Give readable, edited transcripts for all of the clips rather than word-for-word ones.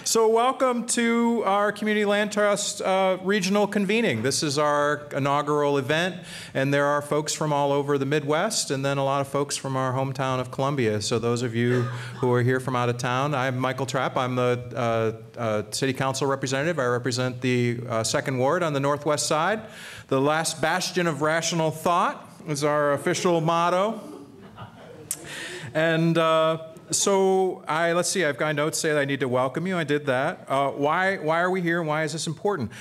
So welcome to our Community Land Trust regional convening. This is our inaugural event, and there are folks from all over the Midwest and then a lot of folks from our hometown of Columbia. So those of you who are here from out of town, I'm Michael Trapp. I'm the City Council representative. I represent the 2nd Ward on the northwest side. The last bastion of rational thought is our official motto. And so let's see, I've got notes say that I need to welcome you. I did that. Why are we here and why is this important?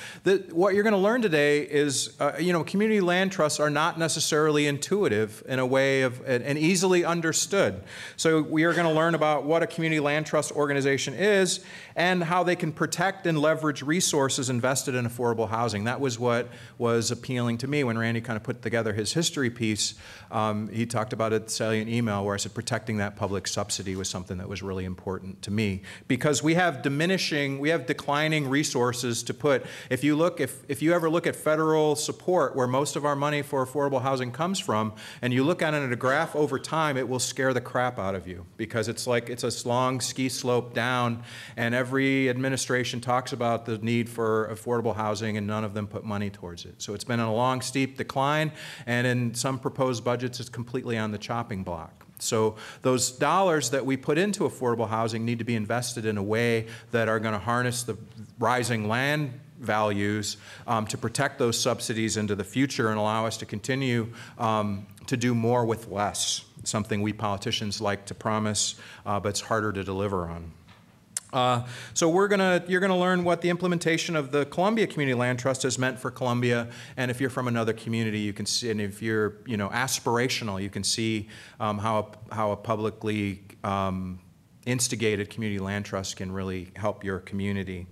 What you're going to learn today is, community land trusts are not necessarily intuitive in a way of, and easily understood. So we are going to learn about what a community land trust organization is and how they can protect and leverage resources invested in affordable housing. That was what was appealing to me when Randy kind of put together his history piece. He talked about a salient email where I said protecting that public subsidy was something that was really important to me, because we have declining resources to put. If you ever look at federal support, where most of our money for affordable housing comes from, and you look at it in a graph over time, it will scare the crap out of you, because it's like it's a long ski slope down, and every administration talks about the need for affordable housing, and none of them put money towards it. So it's been in a long, steep decline, and in some proposed budgets, it's completely on the chopping block. So those dollars that we put into affordable housing need to be invested in a way that are going to harness the rising land values to protect those subsidies into the future and allow us to continue to do more with less, something we politicians like to promise, but it's harder to deliver on. So you're gonna learn what the implementation of the Columbia Community Land Trust has meant for Columbia, and if you're from another community, you can see, and if you're aspirational, you can see how a publicly instigated community land trust can really help your community.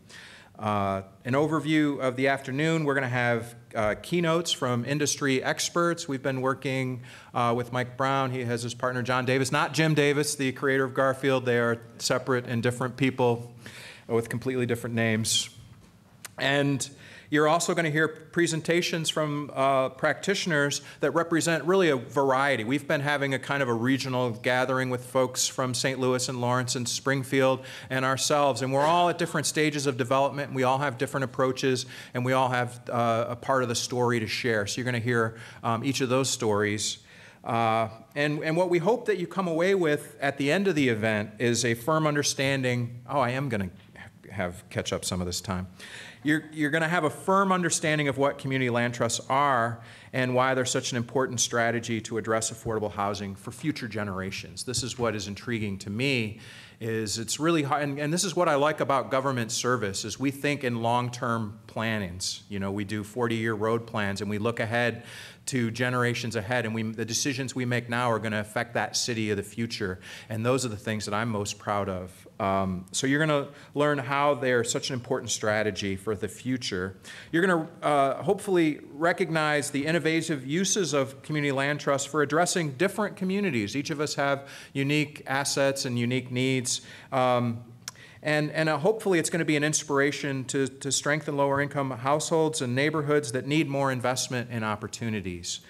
An overview of the afternoon, we're going to have keynotes from industry experts. We've been working with Mike Brown. He has his partner John Davis, not Jim Davis, the creator of Garfield. They are separate and different people with completely different names. And you're also going to hear presentations from practitioners that represent really a variety. We've been having a kind of a regional gathering with folks from St. Louis and Lawrence and Springfield and ourselves, and we're all at different stages of development, and we all have different approaches, and we all have a part of the story to share. So you're going to hear each of those stories. And what we hope that you come away with at the end of the event is a firm understanding. Oh, I am going to catch up some of this time. You're going to have a firm understanding of what community land trusts are and why they're such an important strategy to address affordable housing for future generations. This is what is intriguing to me, is it's really hard, and this is what I like about government service, is we think in long-term plannings. We do 40-year road plans, and we look ahead to generations ahead, and the decisions we make now are going to affect that city of the future, and those are the things that I'm most proud of. So you're going to learn how they're such an important strategy for the future. You're going to hopefully recognize the innovative uses of community land trusts for addressing different communities. Each of us have unique assets and unique needs. And hopefully it's going to be an inspiration to strengthen lower income households and neighborhoods that need more investment and opportunities.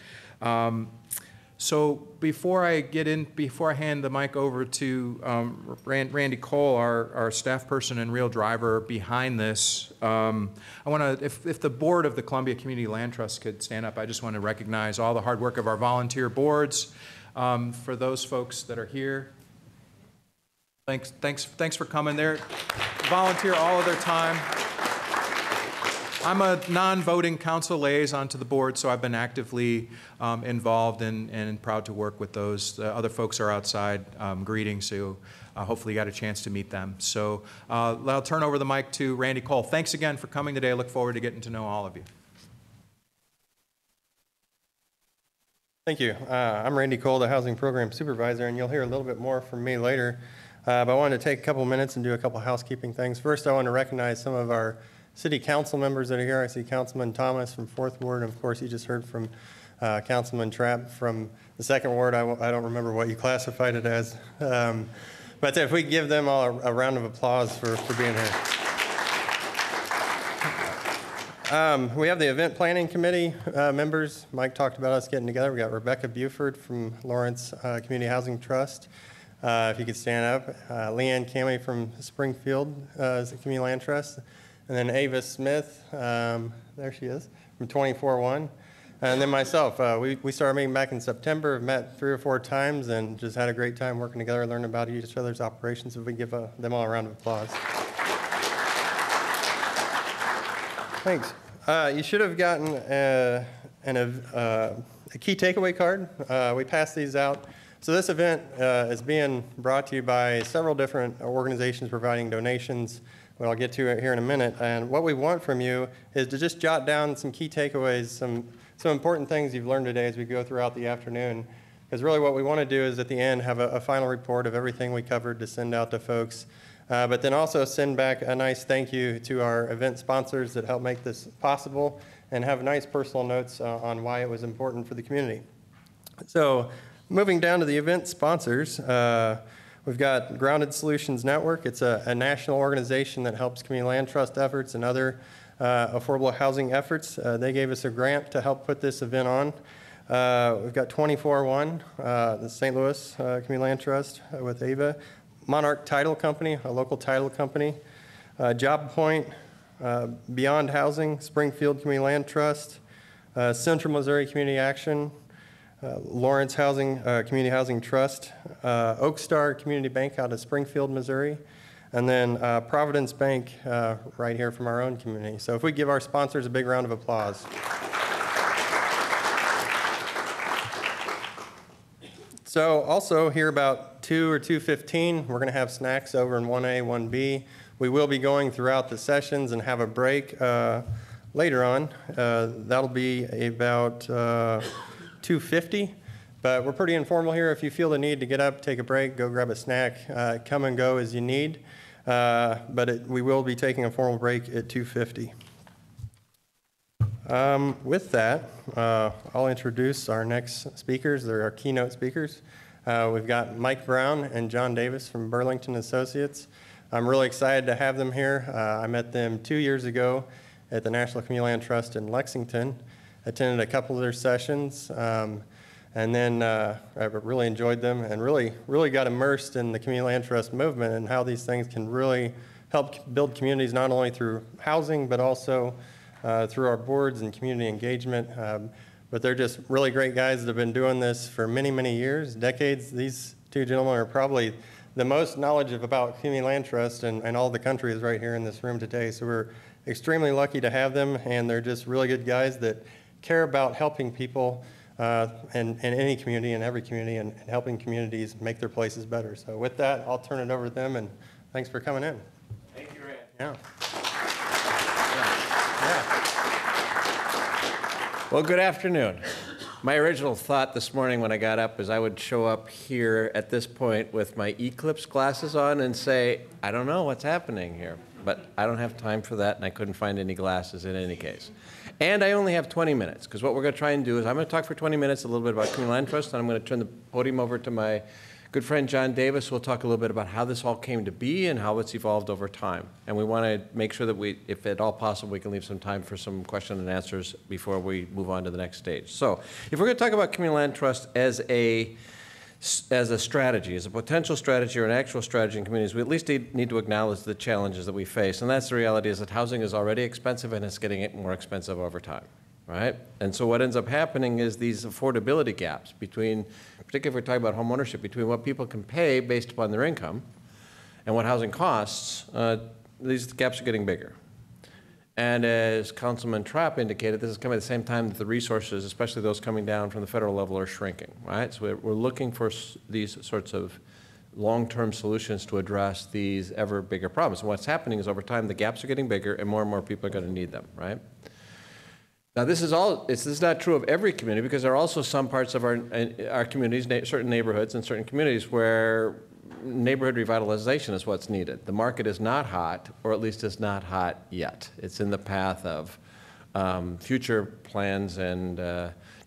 So before I hand the mic over to Randy Cole, our staff person and real driver behind this, I want to, if the board of the Columbia Community Land Trust could stand up, I just want to recognize all the hard work of our volunteer boards. For those folks that are here, thanks for coming. They volunteer all of their time. I'm a non-voting council liaison to the board, so I've been actively involved and proud to work with those. Other folks are outside greeting, so hopefully you got a chance to meet them. So I'll turn over the mic to Randy Cole. Thanks again for coming today. I look forward to getting to know all of you. Thank you. I'm Randy Cole, the Housing Program Supervisor, and you'll hear a little bit more from me later. But I wanted to take a couple minutes and do a couple housekeeping things. First, I want to recognize some of our City Council members that are here. I see Councilman Thomas from 4th Ward, and of course you just heard from Councilman Trapp from the 2nd Ward. I don't remember what you classified it as. But if we give them all a round of applause for being here. We have the Event Planning Committee members. Mike talked about us getting together. We got Rebecca Buford from Lawrence Community Housing Trust. If you could stand up. LeeAnn, Camey from Springfield, Community Land Trust. And then Ava Smith, there she is, from 24-1. And then myself, we started meeting back in September, met 3 or 4 times, and just had a great time working together, learning about each other's operations. If we give them all a round of applause. Thanks. You should have gotten a key takeaway card. We passed these out. So this event is being brought to you by several different organizations providing donations, what I'll get to here in a minute. And what we want from you is to just jot down some key takeaways, some important things you've learned today as we go throughout the afternoon. Because really what we want to do is at the end have a final report of everything we covered to send out to folks. But then also send back a nice thank you to our event sponsors that helped make this possible, and have nice personal notes on why it was important for the community. So moving down to the event sponsors, we've got Grounded Solutions Network. It's a national organization that helps community land trust efforts and other affordable housing efforts. They gave us a grant to help put this event on. We've got 24-1, the St. Louis Community Land Trust with Ava. Monarch Title Company, a local title company. Job Point, Beyond Housing, Springfield Community Land Trust, Central Missouri Community Action, Lawrence Community Housing Trust, Oak Star Community Bank out of Springfield, Missouri, and then Providence Bank right here from our own community. So if we give our sponsors a big round of applause. So also here about 2 or 2:15, we're going to have snacks over in 1A, 1B. We will be going throughout the sessions and have a break later on. That'll be about 2:50, but we're pretty informal here. If you feel the need to get up, take a break, go grab a snack, come and go as you need. But we will be taking a formal break at 2:50. With that, I'll introduce our next speakers. They're our keynote speakers. We've got Mike Brown and John Davis from Burlington Associates. I'm really excited to have them here. I met them 2 years ago at the National Community Land Trust in Lexington. Attended a couple of their sessions, and then I really enjoyed them and really got immersed in the Community Land Trust movement and how these things can really help build communities not only through housing but also through our boards and community engagement. But they're just really great guys that have been doing this for many, many years, decades. These two gentlemen are probably the most knowledgeable about Community Land Trust and all the country is right here in this room today. So we're extremely lucky to have them, and they're just really good guys that care about helping people in any community, in every community, and helping communities make their places better. So with that, I'll turn it over to them, and thanks for coming in. Thank you, Rand. Yeah. Well, good afternoon. My original thought this morning when I got up is I would show up here at this point with my Eclipse glasses on and say, I don't know what's happening here. But I don't have time for that, and I couldn't find any glasses in any case. And I only have 20 minutes, because what we're going to try and do is I'm going to talk for 20 minutes a little bit about Community Land Trust, and I'm going to turn the podium over to my good friend John Davis. We'll talk a little bit about how this all came to be and how it's evolved over time. And we want to make sure that we, if at all possible, we can leave some time for some question and answers before we move on to the next stage. So if we're going to talk about Community Land Trust as a strategy, as a potential strategy or an actual strategy in communities, we at least need to acknowledge the challenges that we face. And that's the reality, is that housing is already expensive and it's getting more expensive over time, right? And so what ends up happening is these affordability gaps between, particularly if we're talking about home ownership, between what people can pay based upon their income and what housing costs, these gaps are getting bigger. And as Councilman Trapp indicated, this is coming at the same time that the resources, especially those coming down from the federal level, are shrinking, right? So we're looking for these sorts of long-term solutions to address these ever bigger problems. And what's happening is over time, the gaps are getting bigger and more people are going to need them, right? Now, this is not true of every community, because there are also some parts of our communities, certain neighborhoods and certain communities where neighborhood revitalization is what's needed. The market is not hot, or at least is not hot yet. It's in the path of future plans and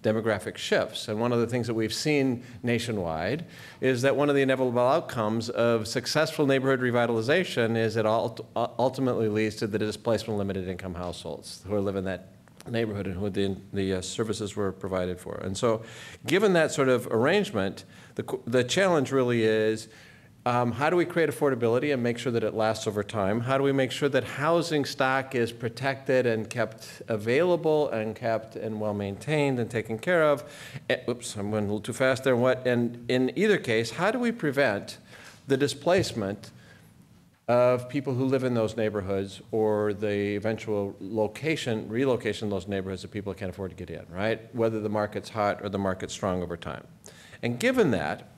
demographic shifts. And one of the things that we've seen nationwide is that one of the inevitable outcomes of successful neighborhood revitalization is it ultimately leads to the displacement of limited income households who live in that neighborhood and who the services were provided for. And so given that sort of arrangement, the challenge really is How do we create affordability and make sure that it lasts over time? How do we make sure that housing stock is protected and kept available and kept and well maintained and taken care of? Oops, I'm going a little too fast there. And in either case, how do we prevent the displacement of people who live in those neighborhoods or the eventual relocation of those neighborhoods that people can't afford to get in, right? Whether the market's hot or the market's strong over time. And given that,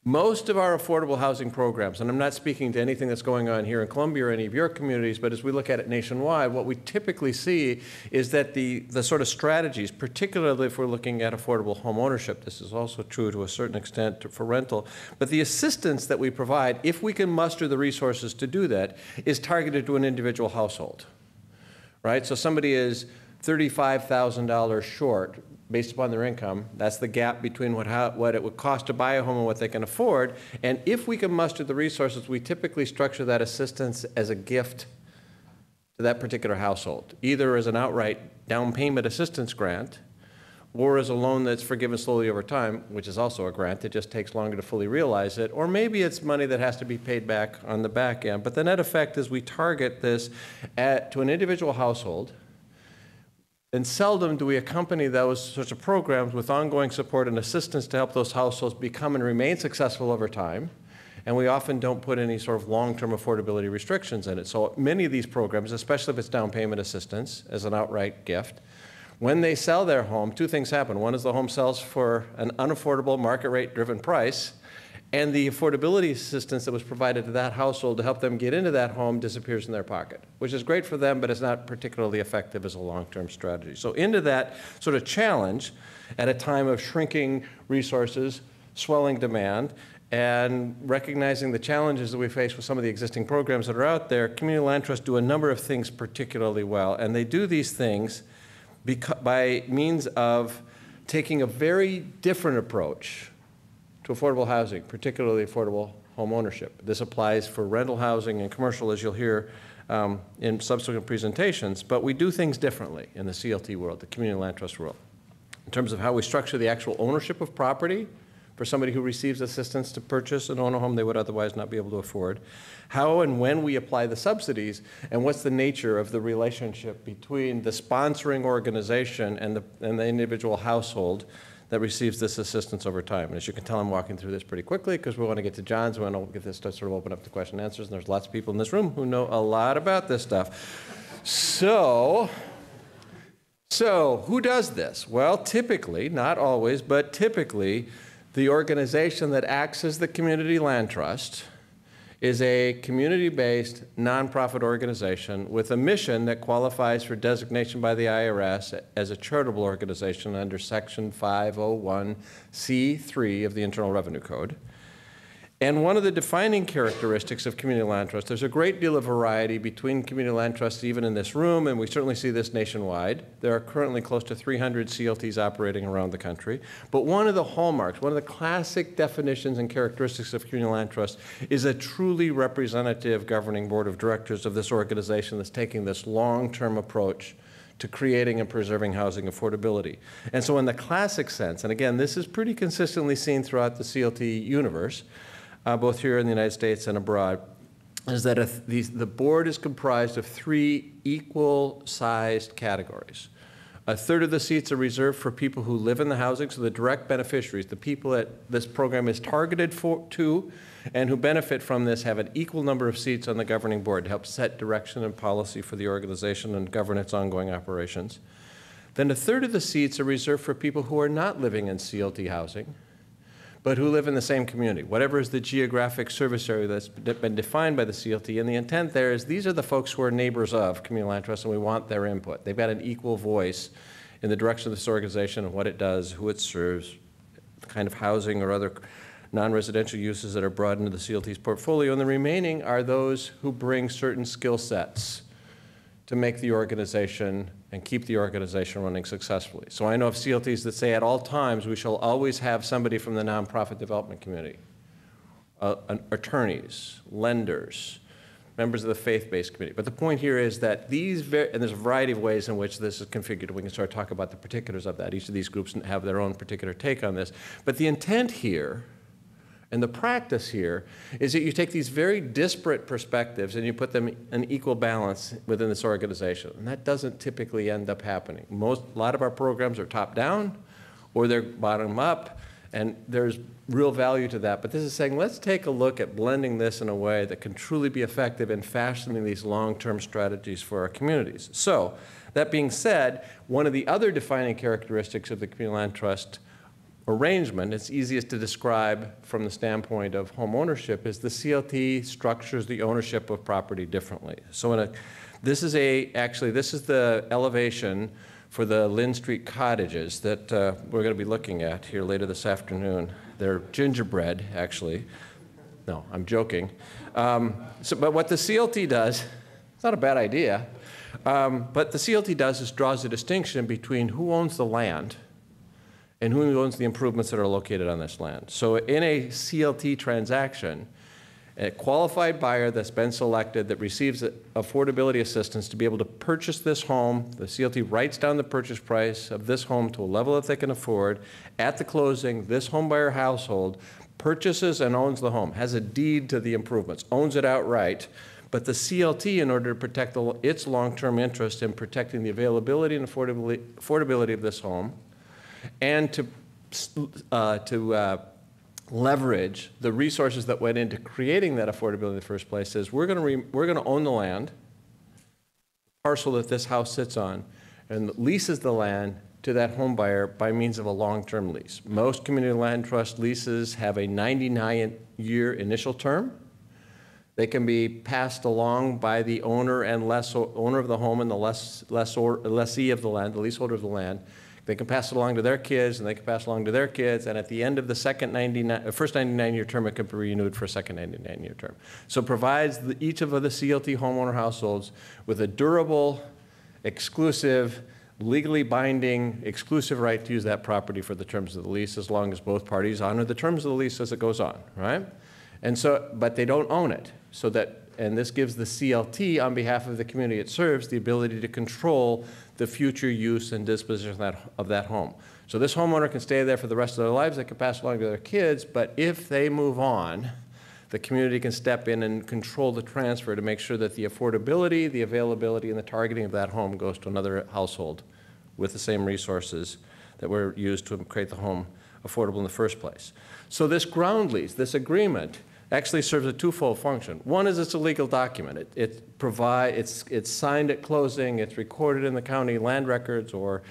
most of our affordable housing programs, and I'm not speaking to anything that's going on here in Columbia or any of your communities, but as we look at it nationwide, what we typically see is that the sort of strategies, particularly if we're looking at affordable home ownership, this is also true to a certain extent for rental, but the assistance that we provide, if we can muster the resources to do that, is targeted to an individual household, right? So somebody is $35,000 short based upon their income. That's the gap between what it would cost to buy a home and what they can afford. And if we can muster the resources, we typically structure that assistance as a gift to that particular household, either as an outright down payment assistance grant or as a loan that's forgiven slowly over time, which is also a grant. It just takes longer to fully realize it. Or maybe it's money that has to be paid back on the back end. But the net effect is we target this to an individual household. And seldom do we accompany those sorts of programs with ongoing support and assistance to help those households become and remain successful over time. And we often don't put any sort of long-term affordability restrictions in it. So many of these programs, especially if it's down payment assistance as an outright gift, when they sell their home, two things happen. One is the home sells for an unaffordable market rate driven price, and the affordability assistance that was provided to that household to help them get into that home disappears in their pocket, which is great for them, but it's not particularly effective as a long-term strategy. So into that sort of challenge at a time of shrinking resources, swelling demand, and recognizing the challenges that we face with some of the existing programs that are out there, Community Land Trust do a number of things particularly well. And they do these things by means of taking a very different approach to affordable housing, particularly affordable home ownership. This applies for rental housing and commercial, as you'll hear in subsequent presentations, but we do things differently in the CLT world, the Community Land Trust world, in terms of how we structure the actual ownership of property for somebody who receives assistance to purchase and own a home they would otherwise not be able to afford, how and when we apply the subsidies, and what's the nature of the relationship between the sponsoring organization and the individual household that receives this assistance over time. And as you can tell, I'm walking through this pretty quickly because we want to get to John's. We want to get this to sort of open up to question and answers. And there's lots of people in this room who know a lot about this stuff. So who does this? Well, typically, not always, but typically, the organization that acts as the Community Land Trust is a community-based nonprofit organization with a mission that qualifies for designation by the IRS as a charitable organization under Section 501(c)(3) of the Internal Revenue Code. And one of the defining characteristics of Community Land Trust, there's a great deal of variety between Community Land Trusts even in this room, and we certainly see this nationwide. There are currently close to 300 CLTs operating around the country. But one of the hallmarks, one of the classic definitions and characteristics of Community Land Trust is a truly representative governing board of directors of this organization that's taking this long-term approach to creating and preserving housing affordability. And so in the classic sense, and again, this is pretty consistently seen throughout the CLT universe, both here in the United States and abroad, is that the board is comprised of three equal-sized categories. A third of the seats are reserved for people who live in the housing, so the direct beneficiaries, the people that this program is targeted to and who benefit from this have an equal number of seats on the governing board to help set direction and policy for the organization and govern its ongoing operations. Then a third of the seats are reserved for people who are not living in CLT housing, but who live in the same community, whatever is the geographic service area that's been defined by the CLT. And the intent there is these are the folks who are neighbors of Community Land Trust, and we want their input. They've got an equal voice in the direction of this organization and what it does, who it serves, the kind of housing or other non-residential uses that are brought into the CLT's portfolio. And the remaining are those who bring certain skill sets to make the organization and keep the organization running successfully. So I know of CLTs that say at all times we shall always have somebody from the nonprofit development community, attorneys, lenders, members of the faith-based community. But the point here is that and there's a variety of ways in which this is configured. We can start talking about the particulars of that. Each of these groups have their own particular take on this. But the intent here And the practice here is that you take these very disparate perspectives and you put them in equal balance within this organization. And that doesn't typically end up happening. A lot of our programs are top-down or they're bottom-up, and there's real value to that. But this is saying, let's take a look at blending this in a way that can truly be effective in fashioning these long-term strategies for our communities. So, that being said, one of the other defining characteristics of the Community Land Trust arrangement, it's easiest to describe from the standpoint of home ownership, is the CLT structures the ownership of property differently. So this is the elevation for the Lynn Street cottages that we're going to be looking at here later this afternoon. They're gingerbread, actually. No, I'm joking. But what the CLT does, it's not a bad idea, but the CLT does is draws a distinction between who owns the land and who owns the improvements that are located on this land. So in a CLT transaction, a qualified buyer that's been selected that receives affordability assistance to be able to purchase this home, the CLT writes down the purchase price of this home to a level that they can afford. At the closing, this home buyer household purchases and owns the home, has a deed to the improvements, owns it outright. But the CLT, in order to protect its long-term interest in protecting the availability and affordability of this home, and to leverage the resources that went into creating that affordability in the first place, is we're going to own the land, parcel that this house sits on, and leases the land to that home buyer by means of a long-term lease. Most community land trust leases have a 99-year initial term. They can be passed along by the owner and owner of the home and the lessee of the land, the leaseholder of the land. They can pass it along to their kids, and they can pass it along to their kids, and at the end of the first 99-year term, it can be renewed for a second 99-year term. So it provides each of the CLT homeowner households with a durable, exclusive, legally binding, exclusive right to use that property for the terms of the lease, as long as both parties honor the terms of the lease as it goes on, right? And so, but they don't own it, so that, and this gives the CLT, on behalf of the community it serves, the ability to control the future use and disposition of that home. So this homeowner can stay there for the rest of their lives. They can pass along to their kids, but if they move on, the community can step in and control the transfer to make sure that the affordability, the availability, and the targeting of that home goes to another household with the same resources that were used to create the home affordable in the first place. So this ground lease, this agreement, actually serves a twofold function. One is it's a legal document. It's signed at closing, it's recorded in the county land records, or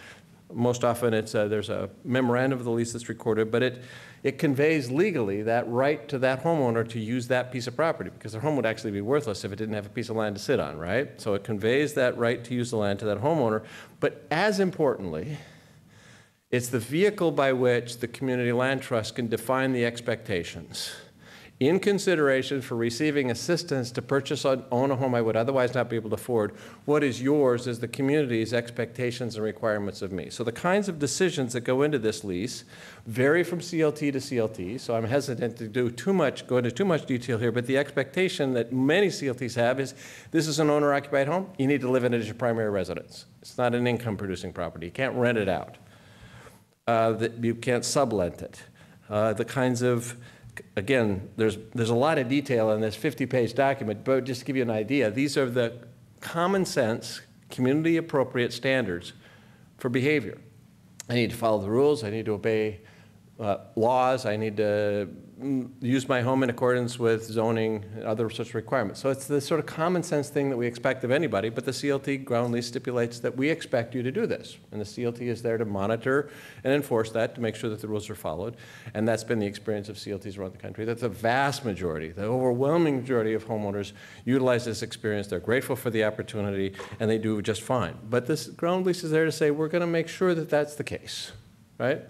most often there's a memorandum of the lease that's recorded, but it conveys legally that right to that homeowner to use that piece of property, because their home would actually be worthless if it didn't have a piece of land to sit on, right? So it conveys that right to use the land to that homeowner, but as importantly, it's the vehicle by which the Community Land Trust can define the expectations in consideration for receiving assistance to purchase or own a home I would otherwise not be able to afford. What is yours is the community's expectations and requirements of me. So the kinds of decisions that go into this lease vary from CLT to CLT, so I'm hesitant to go into too much detail here, but the expectation that many CLTs have is, this is an owner-occupied home, you need to live in it as your primary residence. It's not an income-producing property. You can't rent it out. You can't sublent it. The kinds of, again, there's a lot of detail in this 50-page document, but just to give you an idea, these are the common sense, community appropriate standards for behavior. I need to follow the rules, I need to obey laws, I need to use my home in accordance with zoning and other such requirements. So it's the sort of common sense thing that we expect of anybody, but the CLT ground lease stipulates that we expect you to do this. And the CLT is there to monitor and enforce that, to make sure that the rules are followed. And that's been the experience of CLTs around the country. That the vast majority, the overwhelming majority of homeowners utilize this experience. They're grateful for the opportunity, and they do just fine. But this ground lease is there to say, we're going to make sure that that's the case, right?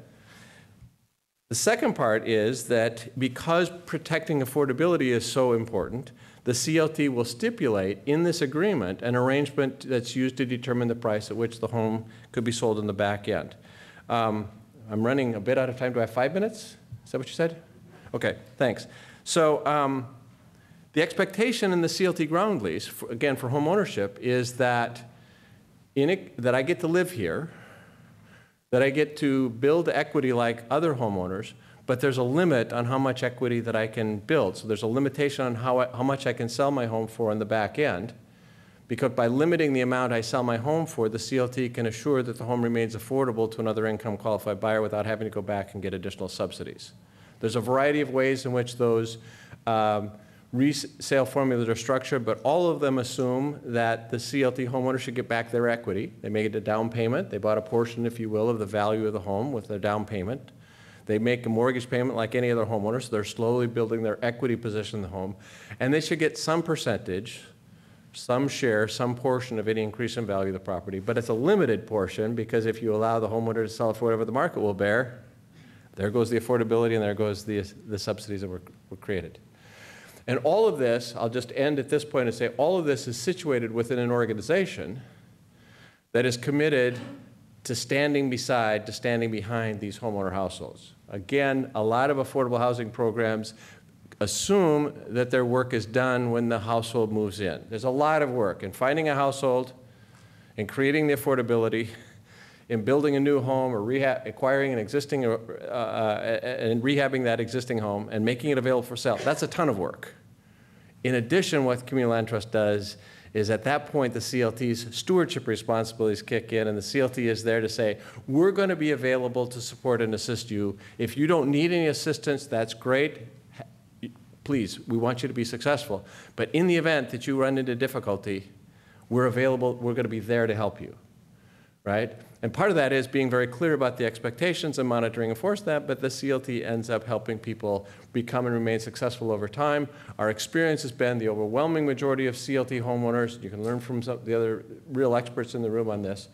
The second part is that because protecting affordability is so important, the CLT will stipulate in this agreement an arrangement that's used to determine the price at which the home could be sold in the back end. I'm running a bit out of time. Do I have 5 minutes? Is that what you said? Okay, thanks. So the expectation in the CLT ground lease, again for home ownership, is that that I get to live here, that I get to build equity like other homeowners, but there's a limit on how much equity that I can build. So there's a limitation on how much I can sell my home for on the back end, because by limiting the amount I sell my home for, the CLT can assure that the home remains affordable to another income qualified buyer without having to go back and get additional subsidies. There's a variety of ways in which those resale formulas are structured, but all of them assume that the CLT homeowner should get back their equity. They make it a down payment. They bought a portion, if you will, of the value of the home with their down payment. They make a mortgage payment like any other homeowner, so they're slowly building their equity position in the home. And they should get some percentage, some share, some portion of any increase in value of the property, but it's a limited portion, because if you allow the homeowner to sell it for whatever the market will bear, there goes the affordability and there goes the subsidies that were created. And all of this, I'll just end at this point and say, all of this is situated within an organization that is committed to standing beside, to standing behind these homeowner households. Again, a lot of affordable housing programs assume that their work is done when the household moves in. There's a lot of work in finding a household, in creating the affordability, in building a new home, or acquiring an existing, and rehabbing that existing home and making it available for sale. That's a ton of work. In addition, what Community Land Trust does is at that point, the CLT's stewardship responsibilities kick in, and the CLT is there to say, we're going to be available to support and assist you. If you don't need any assistance, that's great. Please, we want you to be successful. But in the event that you run into difficulty, we're available, we're going to be there to help you, right? And part of that is being very clear about the expectations and monitoring and enforce that, but the CLT ends up helping people become and remain successful over time. Our experience has been the overwhelming majority of CLT homeowners, you can learn from some of the other real experts in the room on this,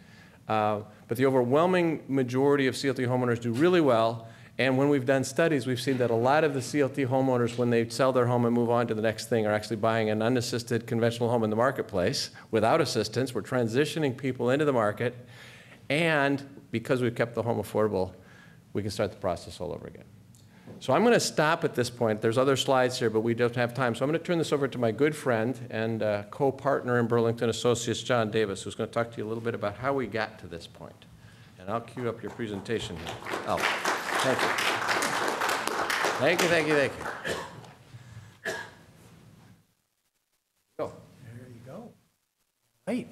but the overwhelming majority of CLT homeowners do really well. And when we've done studies, we've seen that a lot of the CLT homeowners, when they sell their home and move on to the next thing, are actually buying an unassisted conventional home in the marketplace without assistance. We're transitioning people into the market. And because we've kept the home affordable, we can start the process all over again. So I'm going to stop at this point. There's other slides here, but we don't have time. So I'm going to turn this over to my good friend and co-partner in Burlington Associates, John Davis, who's going to talk to you a little bit about how we got to this point. And I'll cue up your presentation here. Oh, thank you. Thank you, thank you, thank you. Go. There you go. Right.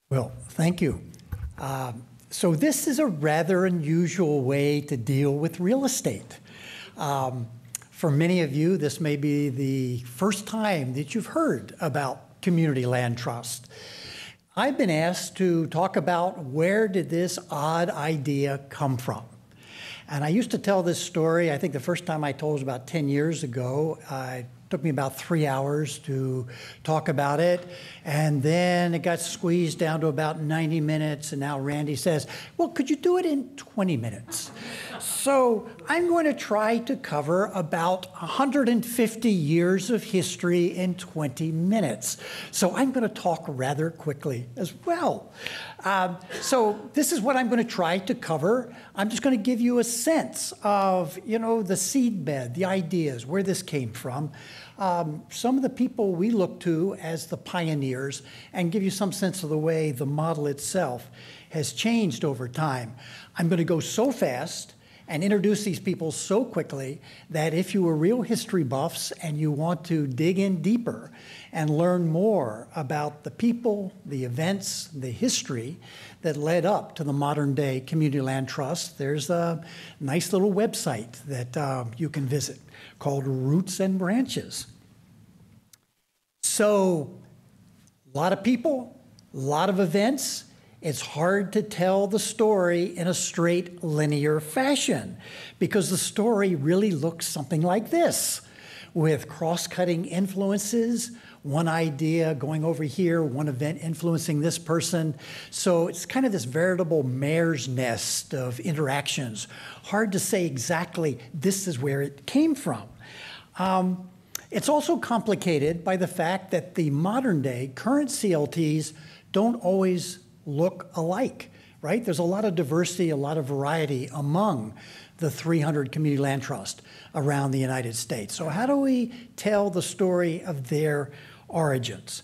Well, thank you. So this is a rather unusual way to deal with real estate. For many of you, this may be the first time that you've heard about Community Land Trust. I've been asked to talk about where did this odd idea come from. And I used to tell this story, I think the first time I told was about 10 years ago. It took me about 3 hours to talk about it. And then it got squeezed down to about 90 minutes. And now Randy says, well, could you do it in 20 minutes? So I'm going to try to cover about 150 years of history in 20 minutes. So I'm going to talk rather quickly as well. So this is what I'm going to try to cover. I'm just going to give you a sense of, you know, the seedbed, the ideas, where this came from. Some of the people we look to as the pioneers, and give you some sense of the way the model itself has changed over time. I'm going to go so fast and introduce these people so quickly that if you are real history buffs and you want to dig in deeper and learn more about the people, the events, the history that led up to the modern day Community Land Trust, there's a nice little website that you can visit called Roots and Branches. So, a lot of people, a lot of events. It's hard to tell the story in a straight linear fashion because the story really looks something like this, with cross-cutting influences, one idea going over here, one event influencing this person. So it's kind of this veritable mare's nest of interactions. Hard to say exactly this is where it came from. It's also complicated by the fact that the modern day current CLTs don't always look alike, right? There's a lot of diversity, a lot of variety among the 300 community land trusts around the United States. So how do we tell the story of their origins?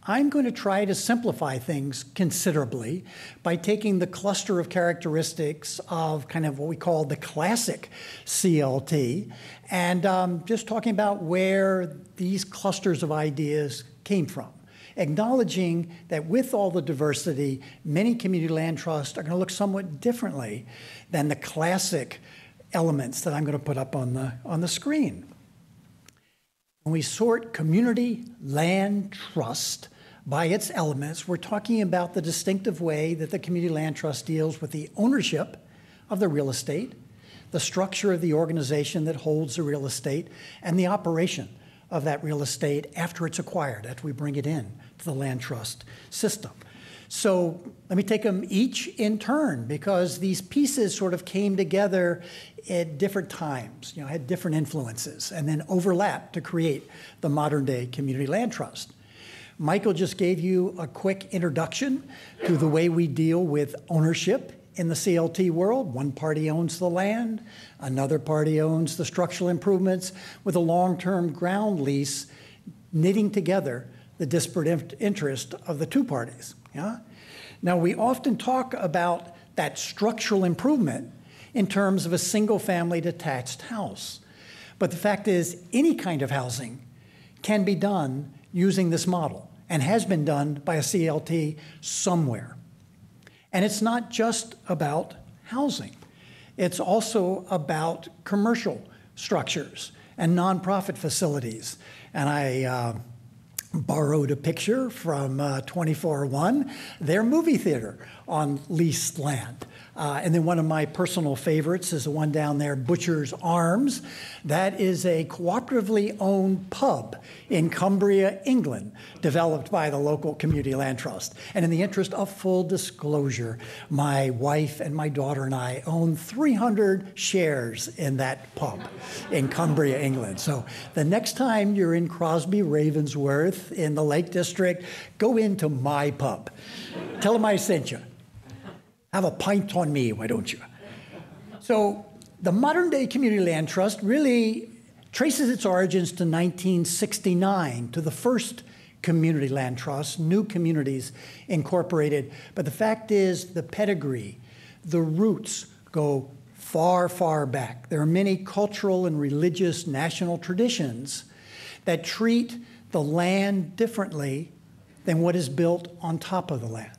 I'm going to try to simplify things considerably by taking the cluster of characteristics of kind of what we call the classic CLT and just talking about where these clusters of ideas came from, acknowledging that with all the diversity, many community land trusts are going to look somewhat differently than the classic elements that I'm going to put up on the screen. When we sort community land trust by its elements, we're talking about the distinctive way that the community land trust deals with the ownership of the real estate, the structure of the organization that holds the real estate, and the operation of that real estate after it's acquired, after we bring it in to the land trust system. So let me take them each in turn, because these pieces sort of came together at different times, had different influences, and then overlapped to create the modern day community land trust. Michael just gave you a quick introduction to the way we deal with ownership in the CLT world. One party owns the land, another party owns the structural improvements, with a long-term ground lease knitting together the disparate interest of the two parties. Yeah? Now, we often talk about that structural improvement in terms of a single-family detached house. But the fact is, any kind of housing can be done using this model and has been done by a CLT somewhere. And it's not just about housing. It's also about commercial structures and nonprofit facilities. And I borrowed a picture from 24-1, their movie theater on leased land. And then one of my personal favorites is the one down there, Butcher's Arms. That is a cooperatively owned pub in Cumbria, England, developed by the local Community Land Trust. And in the interest of full disclosure, my wife and my daughter and I own 300 shares in that pub in Cumbria, England. So the next time you're in Crosby, Ravensworth, in the Lake District, go into my pub. Tell them I sent you. Have a pint on me, why don't you? So the modern day community land trust really traces its origins to 1969, to the first community land trust, new communities incorporated. But the fact is, the pedigree, the roots go far, far back. There are many cultural and religious national traditions that treat the land differently than what is built on top of the land.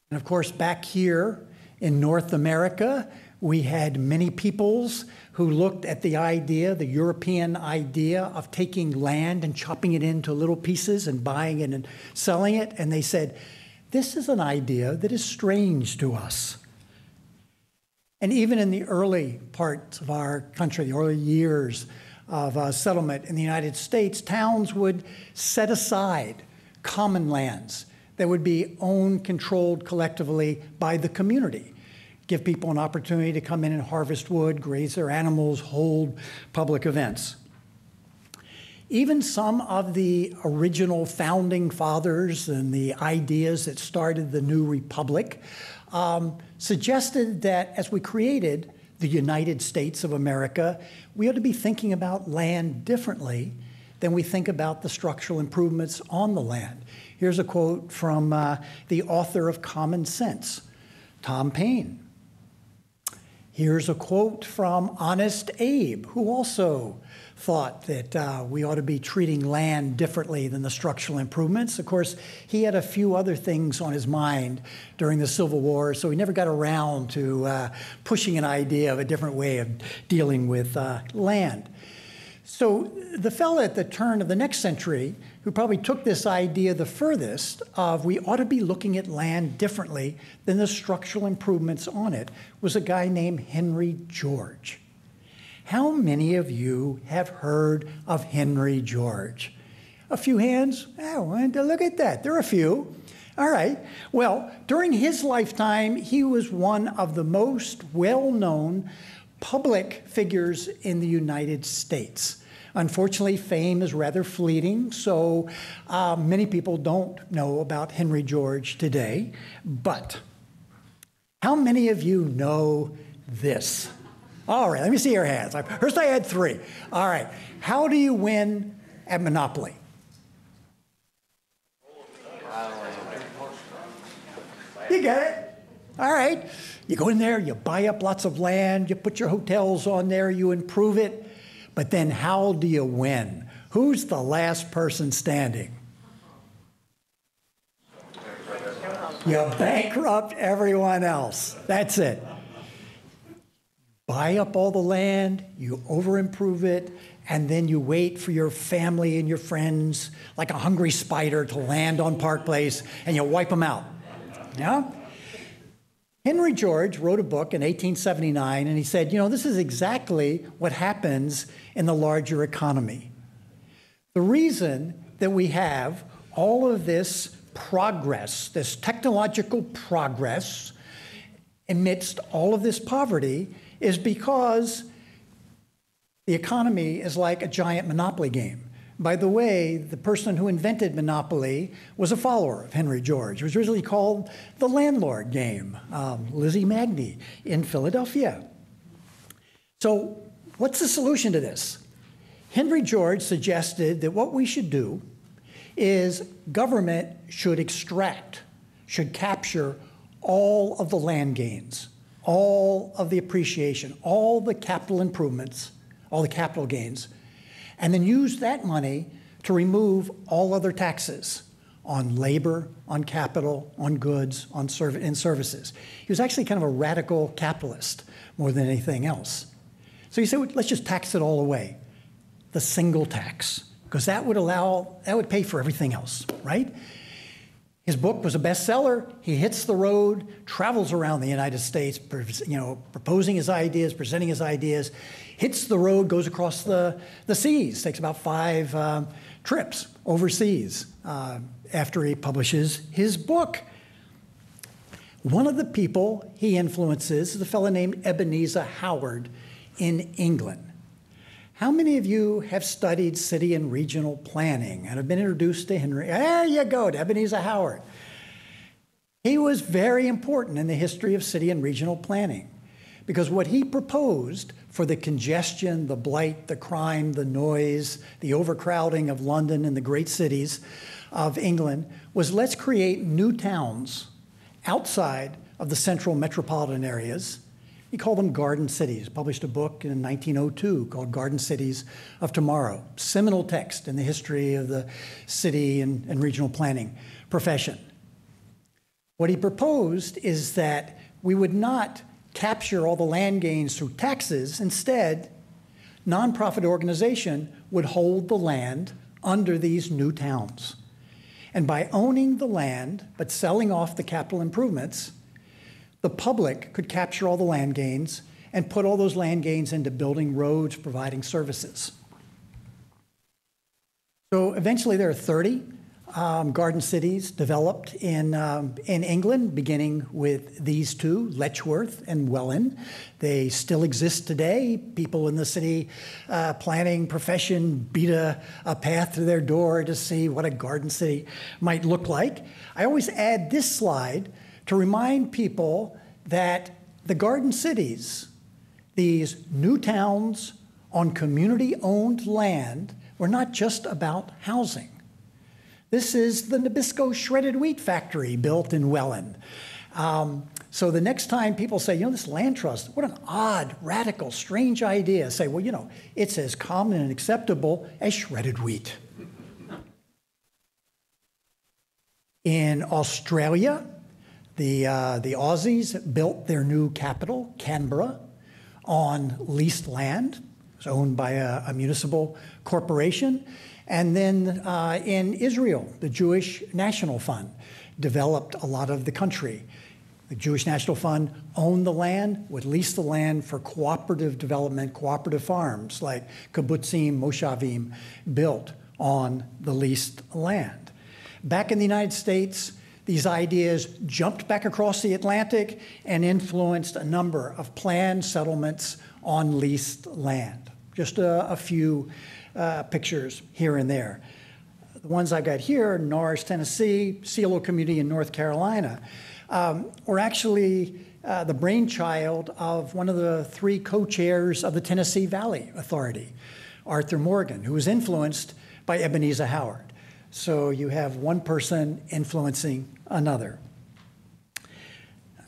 And of course, back here in North America, we had many peoples who looked at the idea, the European idea of taking land and chopping it into little pieces and buying it and selling it. And they said, this is an idea that is strange to us. And even in the early parts of our country, the early years of settlement in the United States, towns would set aside common lands that would be owned, controlled collectively by the community. Give people an opportunity to come in and harvest wood, graze their animals, hold public events. Even some of the original founding fathers and the ideas that started the new republic suggested that as we created the United States of America, we ought to be thinking about land differently than we think about the structural improvements on the land. Here's a quote from the author of Common Sense, Tom Paine. Here's a quote from Honest Abe, who also thought that we ought to be treating land differently than the structural improvements. Of course, he had a few other things on his mind during the Civil War, so he never got around to pushing an idea of a different way of dealing with land. So the fellow at the turn of the next century who probably took this idea the furthest of we ought to be looking at land differently than the structural improvements on it was a guy named Henry George. How many of you have heard of Henry George? A few hands? Oh, look at that. There are a few. All right. Well, during his lifetime, he was one of the most well-known public figures in the United States. Unfortunately, fame is rather fleeting, so many people don't know about Henry George today. But how many of you know this? All right, let me see your hands. First I had 3. All right, how do you win at Monopoly? You get it? All right. You go in there, you buy up lots of land, you put your hotels on there, you improve it. But then how do you win? Who's the last person standing? You bankrupt everyone else. That's it. Buy up all the land, you over-improve it, and then you wait for your family and your friends, like a hungry spider, to land on Park Place, and you wipe them out. Yeah? Henry George wrote a book in 1879, and he said, this is exactly what happens in the larger economy. The reason that we have all of this progress, this technological progress, amidst all of this poverty, is because the economy is like a giant Monopoly game. By the way, the person who invented Monopoly was a follower of Henry George. It was originally called the landlord game, Lizzie Magny in Philadelphia. So what's the solution to this? Henry George suggested that what we should do is government should extract, should capture all of the land gains, all of the appreciation, all the capital improvements, all the capital gains, and then use that money to remove all other taxes on labor, on capital, on goods, on services. He was actually kind of a radical capitalist more than anything else. So he said, let's just tax it all away, the single tax, because that would pay for everything else, right? His book was a bestseller. He hits the road, travels around the United States, proposing his ideas, presenting his ideas, hits the road, goes across the seas, takes about 5 trips overseas after he publishes his book. One of the people he influences is a fellow named Ebenezer Howard in England. How many of you have studied city and regional planning and have been introduced to Henry? There you go, to Ebenezer Howard. He was very important in the history of city and regional planning because what he proposed for the congestion, the blight, the crime, the noise, the overcrowding of London and the great cities of England was let's create new towns outside of the central metropolitan areas. He called them garden cities, published a book in 1902 called Garden Cities of Tomorrow, seminal text in the history of the city and regional planning profession. What he proposed is that we would not capture all the land gains through taxes. Instead, nonprofit organization would hold the land under these new towns. And by owning the land but selling off the capital improvements, the public could capture all the land gains and put all those land gains into building roads, providing services. So eventually there are 30 garden cities developed in England, beginning with these two, Letchworth and Welland. They still exist today. People in the city planning profession beat a path to their door to see what a garden city might look like. I always add this slide to remind people that the garden cities, these new towns on community-owned land, were not just about housing. This is the Nabisco shredded wheat factory built in Welland. So the next time people say, this land trust, what an odd, radical, strange idea, say, well, it's as common and acceptable as shredded wheat. In Australia, the Aussies built their new capital, Canberra, on leased land. It was owned by a municipal corporation. And then in Israel, the Jewish National Fund developed a lot of the country. The Jewish National Fund owned the land, would lease the land for cooperative development, cooperative farms like kibbutzim, moshavim, built on the leased land. Back in the United States, these ideas jumped back across the Atlantic and influenced a number of planned settlements on leased land. Just a few pictures here and there. The ones I've got here, Norris, Tennessee, Cielo Community in North Carolina, were actually the brainchild of one of the 3 co-chairs of the Tennessee Valley Authority, Arthur Morgan, who was influenced by Ebenezer Howard. So you have one person influencing another.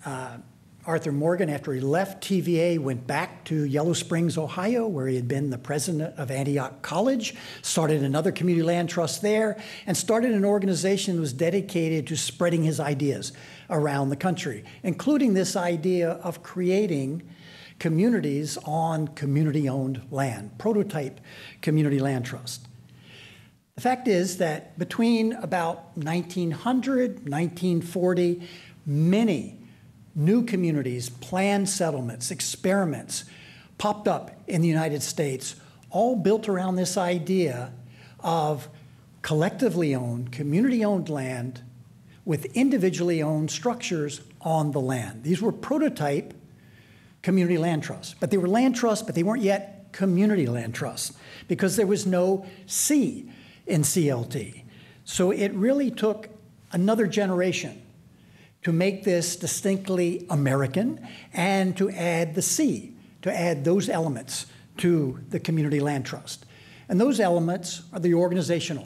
Arthur Morgan, after he left TVA, went back to Yellow Springs, Ohio, where he had been the president of Antioch College, started another community land trust there, and started an organization that was dedicated to spreading his ideas around the country, including this idea of creating communities on community-owned land, prototype community land trust. The fact is that between about 1900, 1940, many new communities, planned settlements, experiments popped up in the United States, all built around this idea of collectively owned, community-owned land with individually owned structures on the land. These were prototype community land trusts, but they were land trusts, but they weren't yet community land trusts because there was no C in CLT. So it really took another generation to make this distinctly American and to add the C, to add those elements to the community land trust. And those elements are the organizational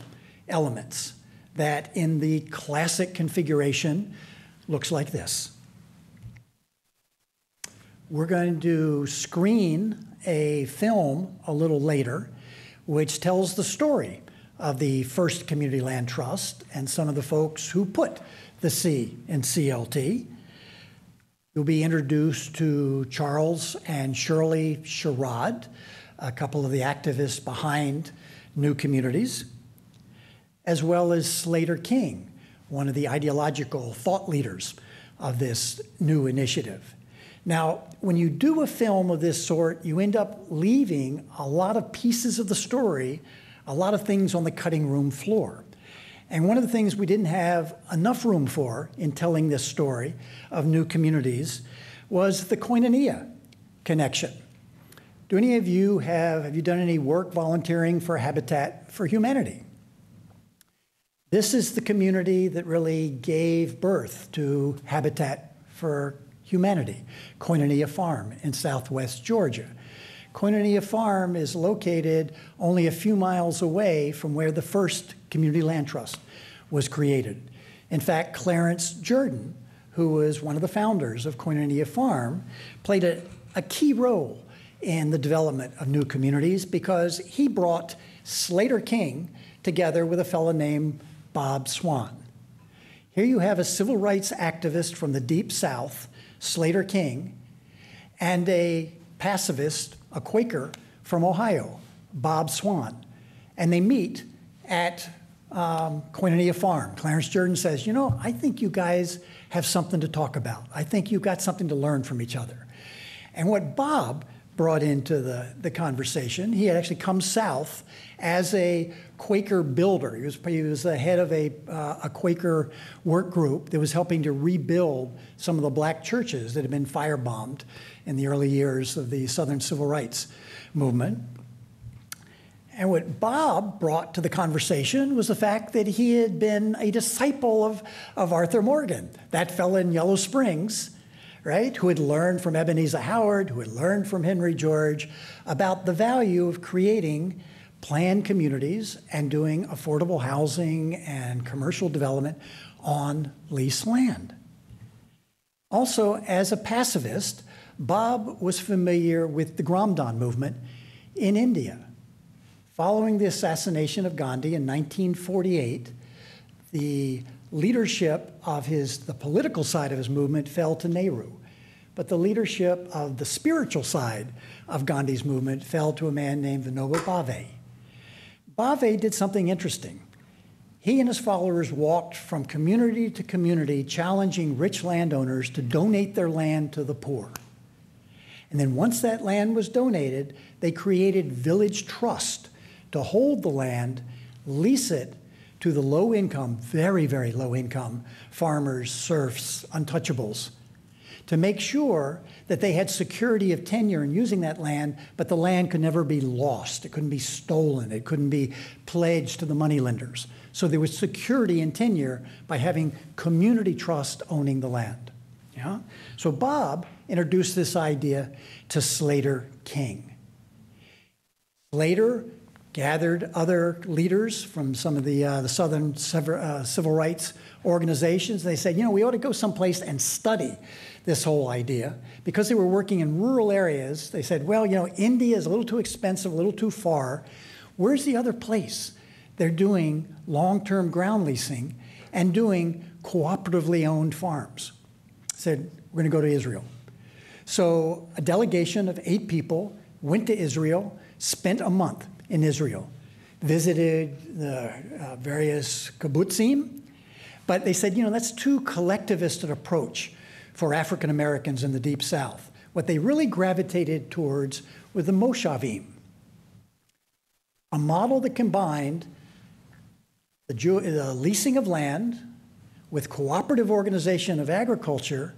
elements that in the classic configuration looks like this. We're going to screen a film a little later which tells the story of the first community land trust and some of the folks who put the C in CLT. You'll be introduced to Charles and Shirley Sherrod, a couple of the activists behind New Communities, as well as Slater King, one of the ideological thought leaders of this new initiative. Now, when you do a film of this sort, you end up leaving a lot of pieces of the story, a lot of things on the cutting room floor. And one of the things we didn't have enough room for in telling this story of New Communities was the koinonia connection. Do any of you have you done any work volunteering for Habitat for Humanity? This is the community that really gave birth to Habitat for Humanity, Koinonia Farm in southwest Georgia. Koinonia Farm is located only a few miles away from where the first community land trust was created. In fact, Clarence Jordan, who was one of the founders of Koinonia Farm, played a key role in the development of New Communities because he brought Slater King together with a fellow named Bob Swan. Here you have a civil rights activist from the Deep South, Slater King, and a pacifist, a Quaker from Ohio, Bob Swan. And they meet at Koinonia Farm. Clarence Jordan says, you know, I think you guys have something to talk about. I think you've got something to learn from each other. And what Bob brought into the conversation, he had actually come south as a Quaker builder. He was the head of a Quaker work group that was helping to rebuild some of the black churches that had been firebombed in the early years of the Southern Civil Rights Movement. And what Bob brought to the conversation was the fact that he had been a disciple of Arthur Morgan, that fellow in Yellow Springs, right, who had learned from Ebenezer Howard, who had learned from Henry George about the value of creating planned communities and doing affordable housing and commercial development on leased land. Also, as a pacifist, Bob was familiar with the Gramdan movement in India. Following the assassination of Gandhi in 1948, the leadership of the political side of his movement fell to Nehru, but the leadership of the spiritual side of Gandhi's movement fell to a man named Vinoba Bhave. Bhave did something interesting. He and his followers walked from community to community, challenging rich landowners to donate their land to the poor. And then once that land was donated, they created village trust to hold the land, lease it to the low-income, very, very low-income farmers, serfs, untouchables, to make sure that they had security of tenure in using that land, but the land could never be lost. It couldn't be stolen. It couldn't be pledged to the moneylenders. So there was security and tenure by having community trust owning the land. Yeah? So Bob introduced this idea to Slater King. Slater gathered other leaders from some of the southern civil rights organizations. They said, we ought to go someplace and study this whole idea. Because they were working in rural areas, they said, well, India is a little too expensive, a little too far. Where's the other place? They're doing long-term ground leasing and doing cooperatively owned farms. Said, we're going to go to Israel. So a delegation of 8 people went to Israel, spent a month in Israel, visited the various kibbutzim, but they said, that's too collectivist an approach for African Americans in the Deep South. What they really gravitated towards were the moshavim, a model that combined the leasing of land with cooperative organization of agriculture,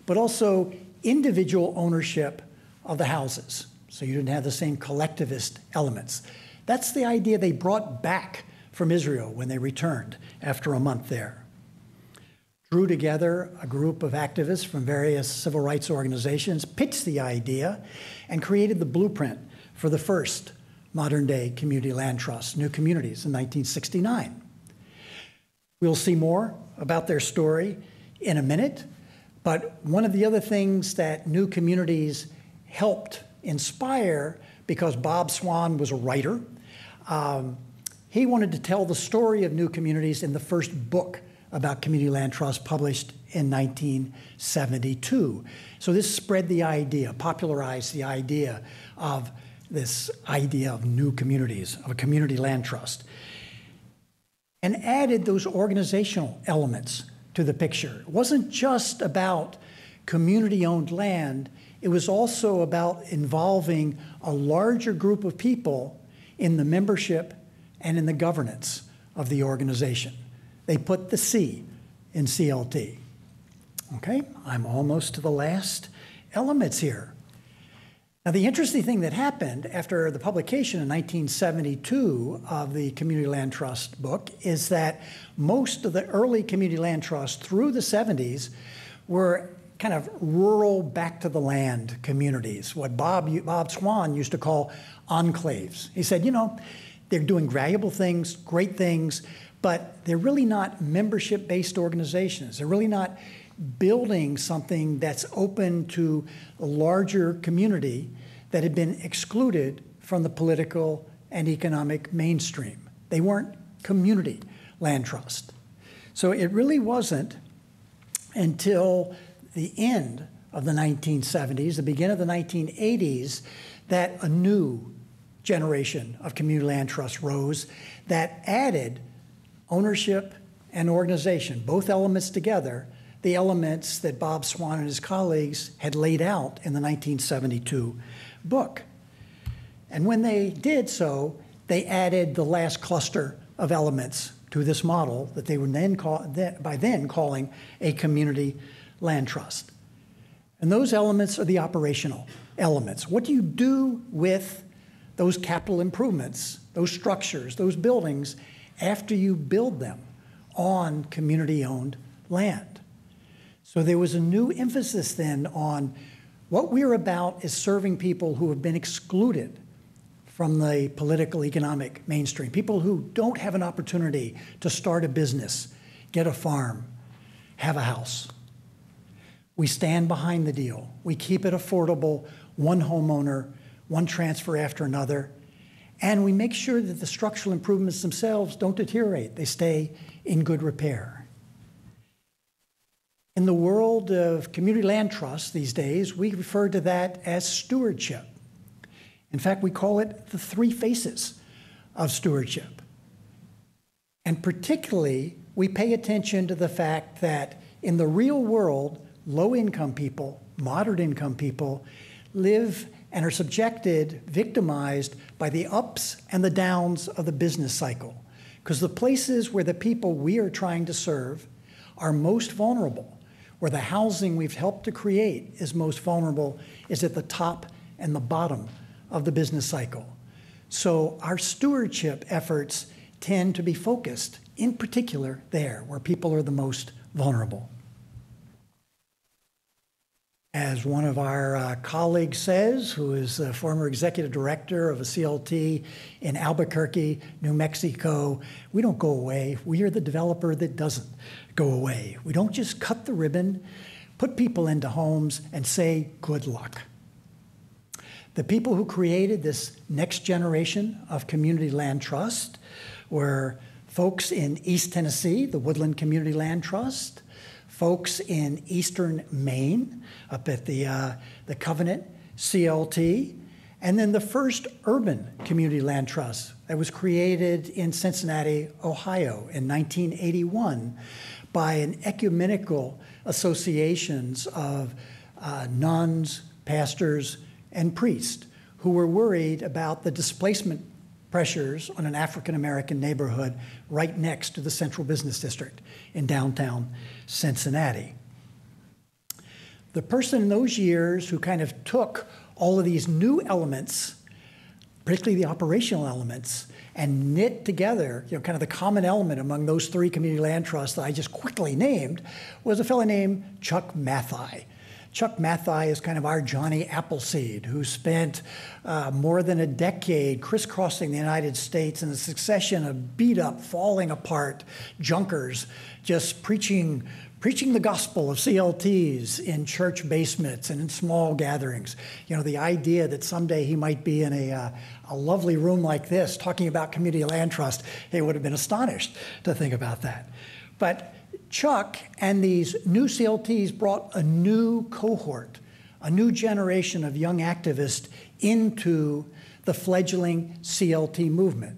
but also individual ownership of the houses. So you didn't have the same collectivist elements. That's the idea they brought back from Israel when they returned after a month there. Drew together a group of activists from various civil rights organizations, pitched the idea, and created the blueprint for the first modern-day community land trust, New Communities, in 1969. We'll see more about their story in a minute, but one of the other things that New Communities helped inspire, because Bob Swan was a writer, he wanted to tell the story of New Communities in the first book about community land trust published in 1972. So this spread the idea, popularized the idea of this idea of new communities, of a community land trust, and added those organizational elements to the picture. It wasn't just about community-owned land, it was also about involving a larger group of people in the membership and in the governance of the organization. They put the C in CLT. Okay, I'm almost to the last elements here. Now, the interesting thing that happened after the publication in 1972 of the Community Land Trust book is that most of the early community land trusts through the 70s were kind of rural, back to the land communities, what Bob Swan used to call enclaves. He said, they're doing valuable things, great things, but they're really not membership-based organizations. They're really not building something that's open to a larger community that had been excluded from the political and economic mainstream. They weren't community land trust. So it really wasn't until the end of the 1970s, the beginning of the 1980s, that a new generation of community land trusts rose that added ownership and organization, both elements together, the elements that Bob Swan and his colleagues had laid out in the 1972 book. And when they did so, they added the last cluster of elements to this model that they were by then calling a community land trust. And those elements are the operational elements. What do you do with those capital improvements, those structures, those buildings, after you build them on community-owned land? So there was a new emphasis then on what we're about is serving people who have been excluded from the political economic mainstream, people who don't have an opportunity to start a business, get a farm, have a house. We stand behind the deal. We keep it affordable, one homeowner, one transfer after another, and we make sure that the structural improvements themselves don't deteriorate. They stay in good repair. In the world of community land trusts these days, we refer to that as stewardship. In fact, we call it the 3 faces of stewardship. And particularly, we pay attention to the fact that in the real world, low-income people, moderate-income people, live and are subjected, victimized by the ups and the downs of the business cycle. Because the places where the people we are trying to serve are most vulnerable, where the housing we've helped to create is most vulnerable, is at the top and the bottom of the business cycle. So our stewardship efforts tend to be focused, in particular, there, where people are the most vulnerable. As one of our colleagues says, who is the former executive director of a CLT in Albuquerque, New Mexico, we don't go away. We are the developer that doesn't go away. We don't just cut the ribbon, put people into homes, and say, good luck. The people who created this next generation of Community Land Trust were folks in East Tennessee, the Woodland Community Land Trust, folks in eastern Maine, up at the Covenant CLT, and then the first urban community land trust that was created in Cincinnati, Ohio in 1981 by an ecumenical associations of nuns, pastors, and priests who were worried about the displacement pressures on an African-American neighborhood right next to the Central Business District in downtown Cincinnati. The person in those years who kind of took all of these new elements, particularly the operational elements, and knit together, kind of the common element among those three community land trusts that I just quickly named, was a fellow named Chuck Mathai. Chuck Mathai is kind of our Johnny Appleseed, who spent more than a decade crisscrossing the United States in a succession of beat-up, falling apart junkers, just preaching the gospel of CLTs in church basements and in small gatherings. The idea that someday he might be in a lovely room like this talking about community land trust, he would have been astonished to think about that. But Chuck and these new CLTs brought a new cohort, a new generation of young activists into the fledgling CLT movement.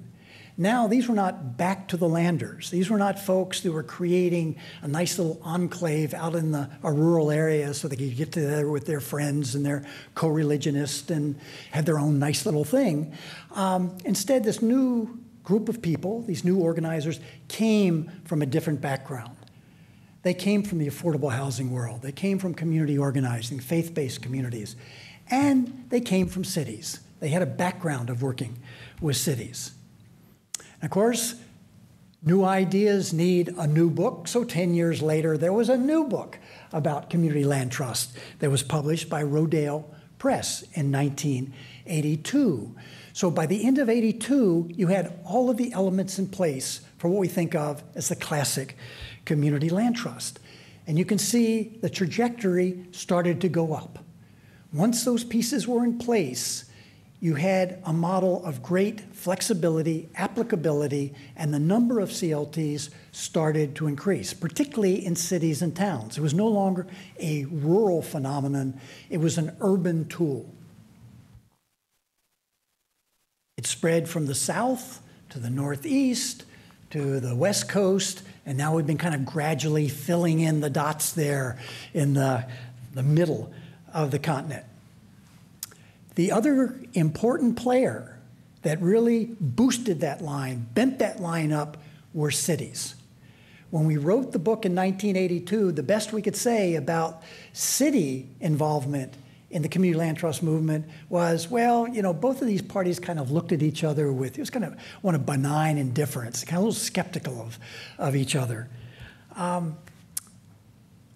Now, these were not back to the landers. These were not folks who were creating a nice little enclave out in a rural area so they could get together with their friends and their co-religionists and have their own nice little thing. Instead, this new group of people, these new organizers, came from a different background. They came from the affordable housing world. They came from community organizing, faith-based communities, and they came from cities. They had a background of working with cities. And of course, new ideas need a new book, so 10 years later, there was a new book about community land trust that was published by Rodale Press in 1982. So by the end of 82, you had all of the elements in place for what we think of as the classic community land trust. And you can see the trajectory started to go up. Once those pieces were in place, you had a model of great flexibility, applicability, and the number of CLTs started to increase, particularly in cities and towns. It was no longer a rural phenomenon, it was an urban tool. It spread from the south to the northeast to the west coast, and now we've been kind of gradually filling in the dots there in the middle of the continent. The other important player that really boosted that line, bent that line up, were cities. When we wrote the book in 1982, the best we could say about city involvement in the community land trust movement was, well, both of these parties kind of looked at each other with, it was kind of one of benign indifference, kind of a little skeptical of each other.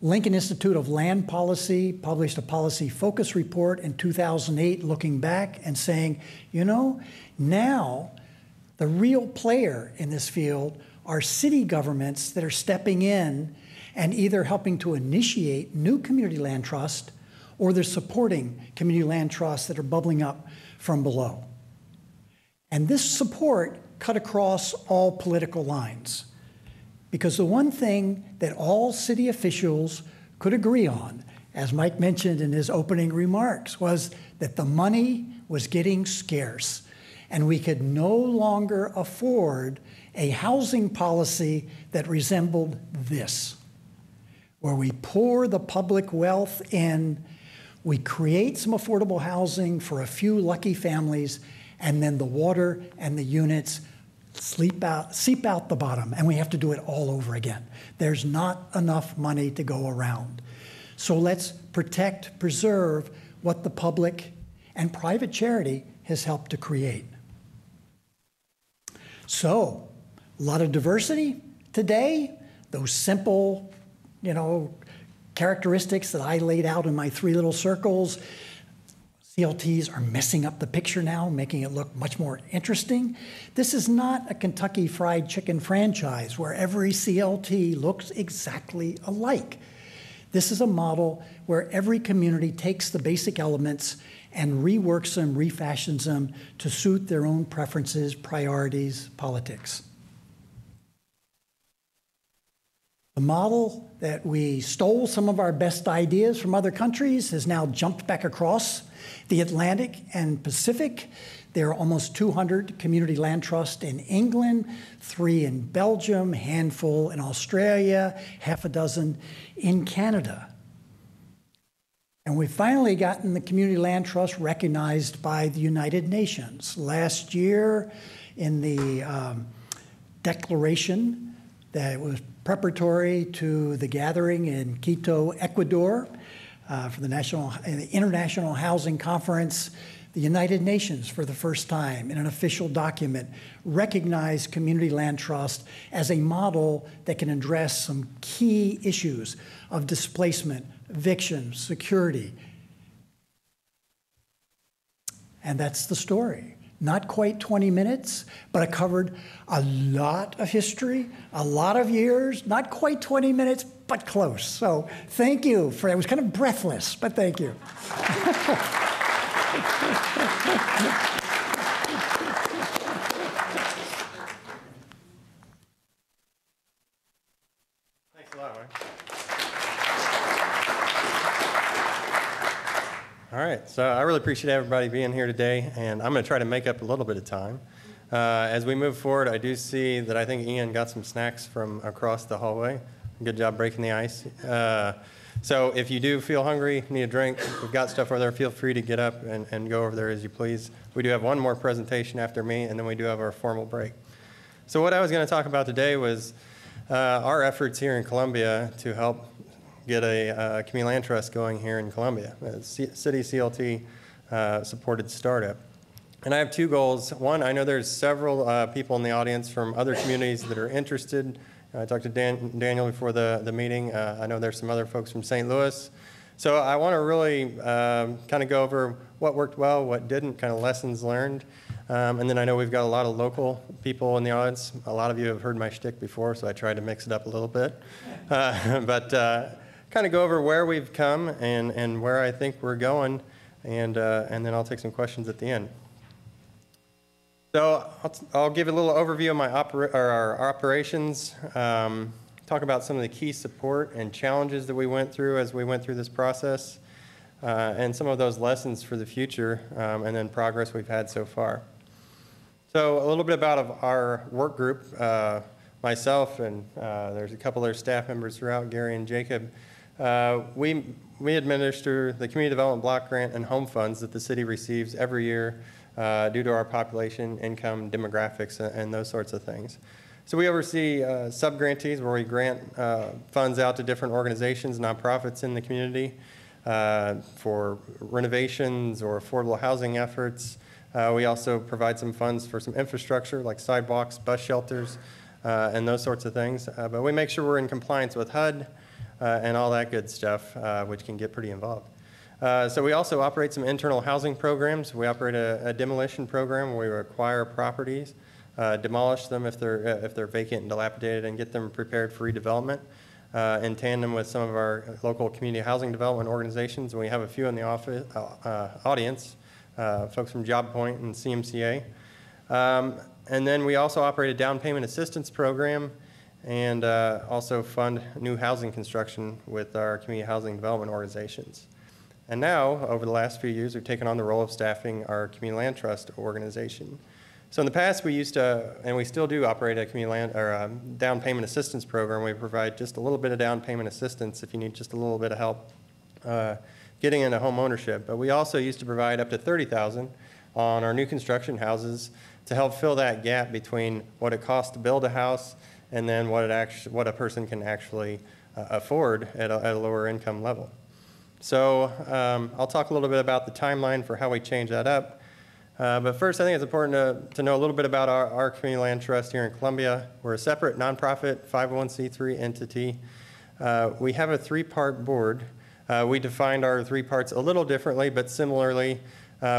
Lincoln Institute of Land Policy published a policy focus report in 2008 looking back and saying, now the real player in this field are city governments that are stepping in and either helping to initiate new community land trust or they're supporting community land trusts that are bubbling up from below. And this support cut across all political lines. Because the one thing that all city officials could agree on, as Mike mentioned in his opening remarks, was that the money was getting scarce and we could no longer afford a housing policy that resembled this, where we pour the public wealth in, we create some affordable housing for a few lucky families, and then the water and the units seep out the bottom, and we have to do it all over again. There's not enough money to go around. So let's protect, preserve what the public and private charity has helped to create. So, a lot of diversity today, those simple, characteristics that I laid out in my 3 little circles. CLTs are messing up the picture now, making it look much more interesting. This is not a Kentucky Fried Chicken franchise where every CLT looks exactly alike. This is a model where every community takes the basic elements and reworks them, refashions them to suit their own preferences, priorities, politics. The model that we stole some of our best ideas from other countries has now jumped back across the Atlantic and Pacific. There are almost 200 community land trusts in England, 3 in Belgium, handful in Australia, half a dozen in Canada. And we've finally gotten the community land trust recognized by the United Nations. Last year, in the declaration that was preparatory to the gathering in Quito, Ecuador, for the International Housing Conference, the United Nations, for the first time in an official document, recognized community land trust as a model that can address some key issues of displacement, eviction, security. And that's the story. Not quite 20 minutes, but I covered a lot of history, a lot of years, not quite 20 minutes, but close. So thank you for, I was kind of breathless, but thank you. Thanks a lot, Mike. All right, so I really appreciate everybody being here today, and I'm going to try to make up a little bit of time. As we move forward, I do see that I think Ian got some snacks from across the hallway. Good job breaking the ice. So if you do feel hungry, need a drink, we've got stuff over there, feel free to get up and go over there as you please. We do have one more presentation after me, and then we do have our formal break. So what I was going to talk about today was our efforts here in Columbia to help get a community land trust going here in Columbia, a city CLT supported startup. And I have 2 goals. One, I know there's several people in the audience from other communities that are interested. I talked to Daniel before the meeting. I know there's some other folks from St. Louis. So I want to really kind of go over what worked well, what didn't, kind of lessons learned. And then I know we've got a lot of local people in the audience. A lot of you have heard my shtick before, so I tried to mix it up a little bit. But kind of go over where we've come and where I think we're going, and then I'll take some questions at the end. So I'll give a little overview of our operations, talk about some of the key support and challenges that we went through as we went through this process, and some of those lessons for the future, and then progress we've had so far. So a little bit about our work group, myself, and there's a couple other staff members throughout, Gary and Jacob. We administer the Community Development Block Grant and home funds that the city receives every year due to our population, income, demographics, and those sorts of things. So we oversee sub-grantees where we grant funds out to different organizations, nonprofits in the community for renovations or affordable housing efforts. We also provide some funds for some infrastructure like sidewalks, bus shelters, and those sorts of things. But we make sure we're in compliance with HUD and all that good stuff, which can get pretty involved. So we also operate some internal housing programs. We operate a demolition program where we acquire properties, demolish them if they're vacant and dilapidated, and get them prepared for redevelopment in tandem with some of our local community housing development organizations. We have a few in the audience, folks from Job Point and CMCA. And then we also operate a down payment assistance program and also fund new housing construction with our community housing development organizations. And now, over the last few years, we've taken on the role of staffing our Community Land Trust organization. So in the past, we used to, and we still do operate a community land or a down payment assistance program. We provide just a little bit of down payment assistance if you need just a little bit of help getting into home ownership. But we also used to provide up to $30,000 on our new construction houses to help fill that gap between what it costs to build a house and then what a person can actually afford at a lower income level. So I'll talk a little bit about the timeline for how we change that up. But first, I think it's important to know a little bit about our Community Land Trust here in Columbia. We're a separate nonprofit 501c3 entity. We have a three-part board. We defined our three parts a little differently, but similarly,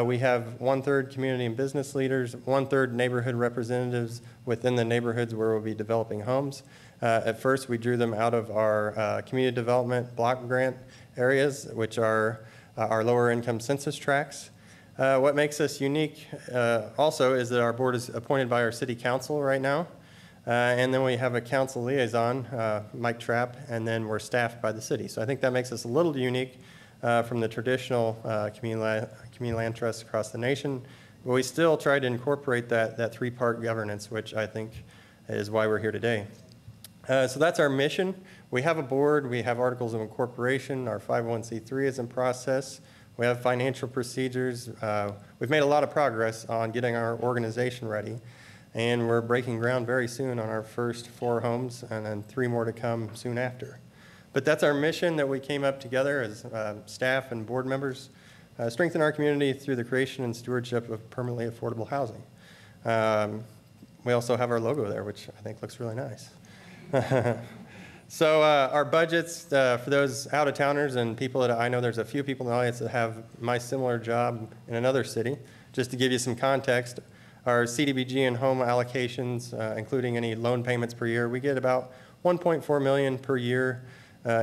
we have 1/3 community and business leaders, 1/3 neighborhood representatives within the neighborhoods where we'll be developing homes. At first, we drew them out of our community development block grant areas, which are our lower income census tracts. What makes us unique also is that our board is appointed by our city council right now. And then we have a council liaison, Mike Trapp, and then we're staffed by the city. So I think that makes us a little unique from the traditional community land trusts across the nation. But we still try to incorporate that three-part governance, which I think is why we're here today. So that's our mission. We have a board. We have articles of incorporation. Our 501c3 is in process. We have financial procedures. We've made a lot of progress on getting our organization ready. And we're breaking ground very soon on our first 4 homes, and then 3 more to come soon after. But that's our mission that we came up together as staff and board members, strengthen our community through the creation and stewardship of permanently affordable housing. We also have our logo there, which I think looks really nice. So our budgets, for those out-of-towners and people that I know, there's a few people in the audience that have my similar job in another city. Just to give you some context, our CDBG and home allocations, including any loan payments per year, we get about $1.4 million per year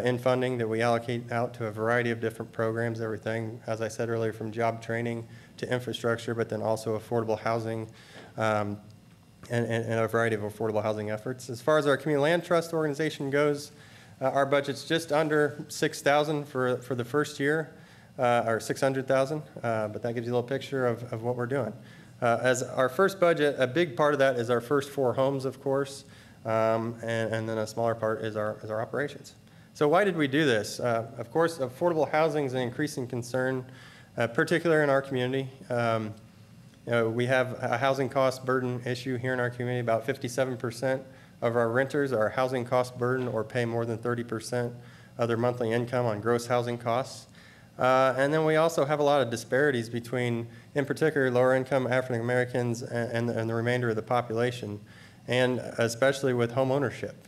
in funding that we allocate out to a variety of different programs, everything, as I said earlier, from job training to infrastructure, but then also affordable housing and a variety of affordable housing efforts. As far as our Community Land Trust organization goes, our budget's just under $6,000 for the first year, or $600,000, but that gives you a little picture of what we're doing. As our first budget, a big part of that is our first 4 homes, of course, and then a smaller part is our operations. So why did we do this? Of course, affordable housing is an increasing concern, particularly in our community. We have a housing cost burden issue here in our community. About 57% of our renters are housing cost burden or pay more than 30% of their monthly income on gross housing costs. And then we also have a lot of disparities between, in particular, lower income African Americans and the remainder of the population, and especially with home ownership.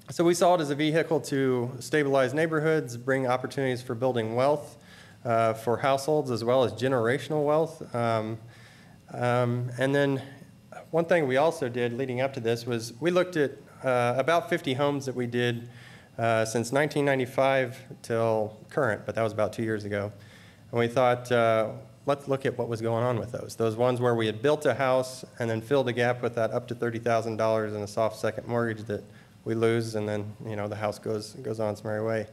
So we saw it as a vehicle to stabilize neighborhoods, bring opportunities for building wealth for households as well as generational wealth. And then one thing we also did leading up to this was we looked at about 50 homes that we did since 1995 till current, but that was about 2 years ago. And we thought, let's look at what was going on with those. Those ones where we had built a house and then filled a gap with that up to $30,000 in a soft second mortgage that we lose, and then the house goes on its merry way.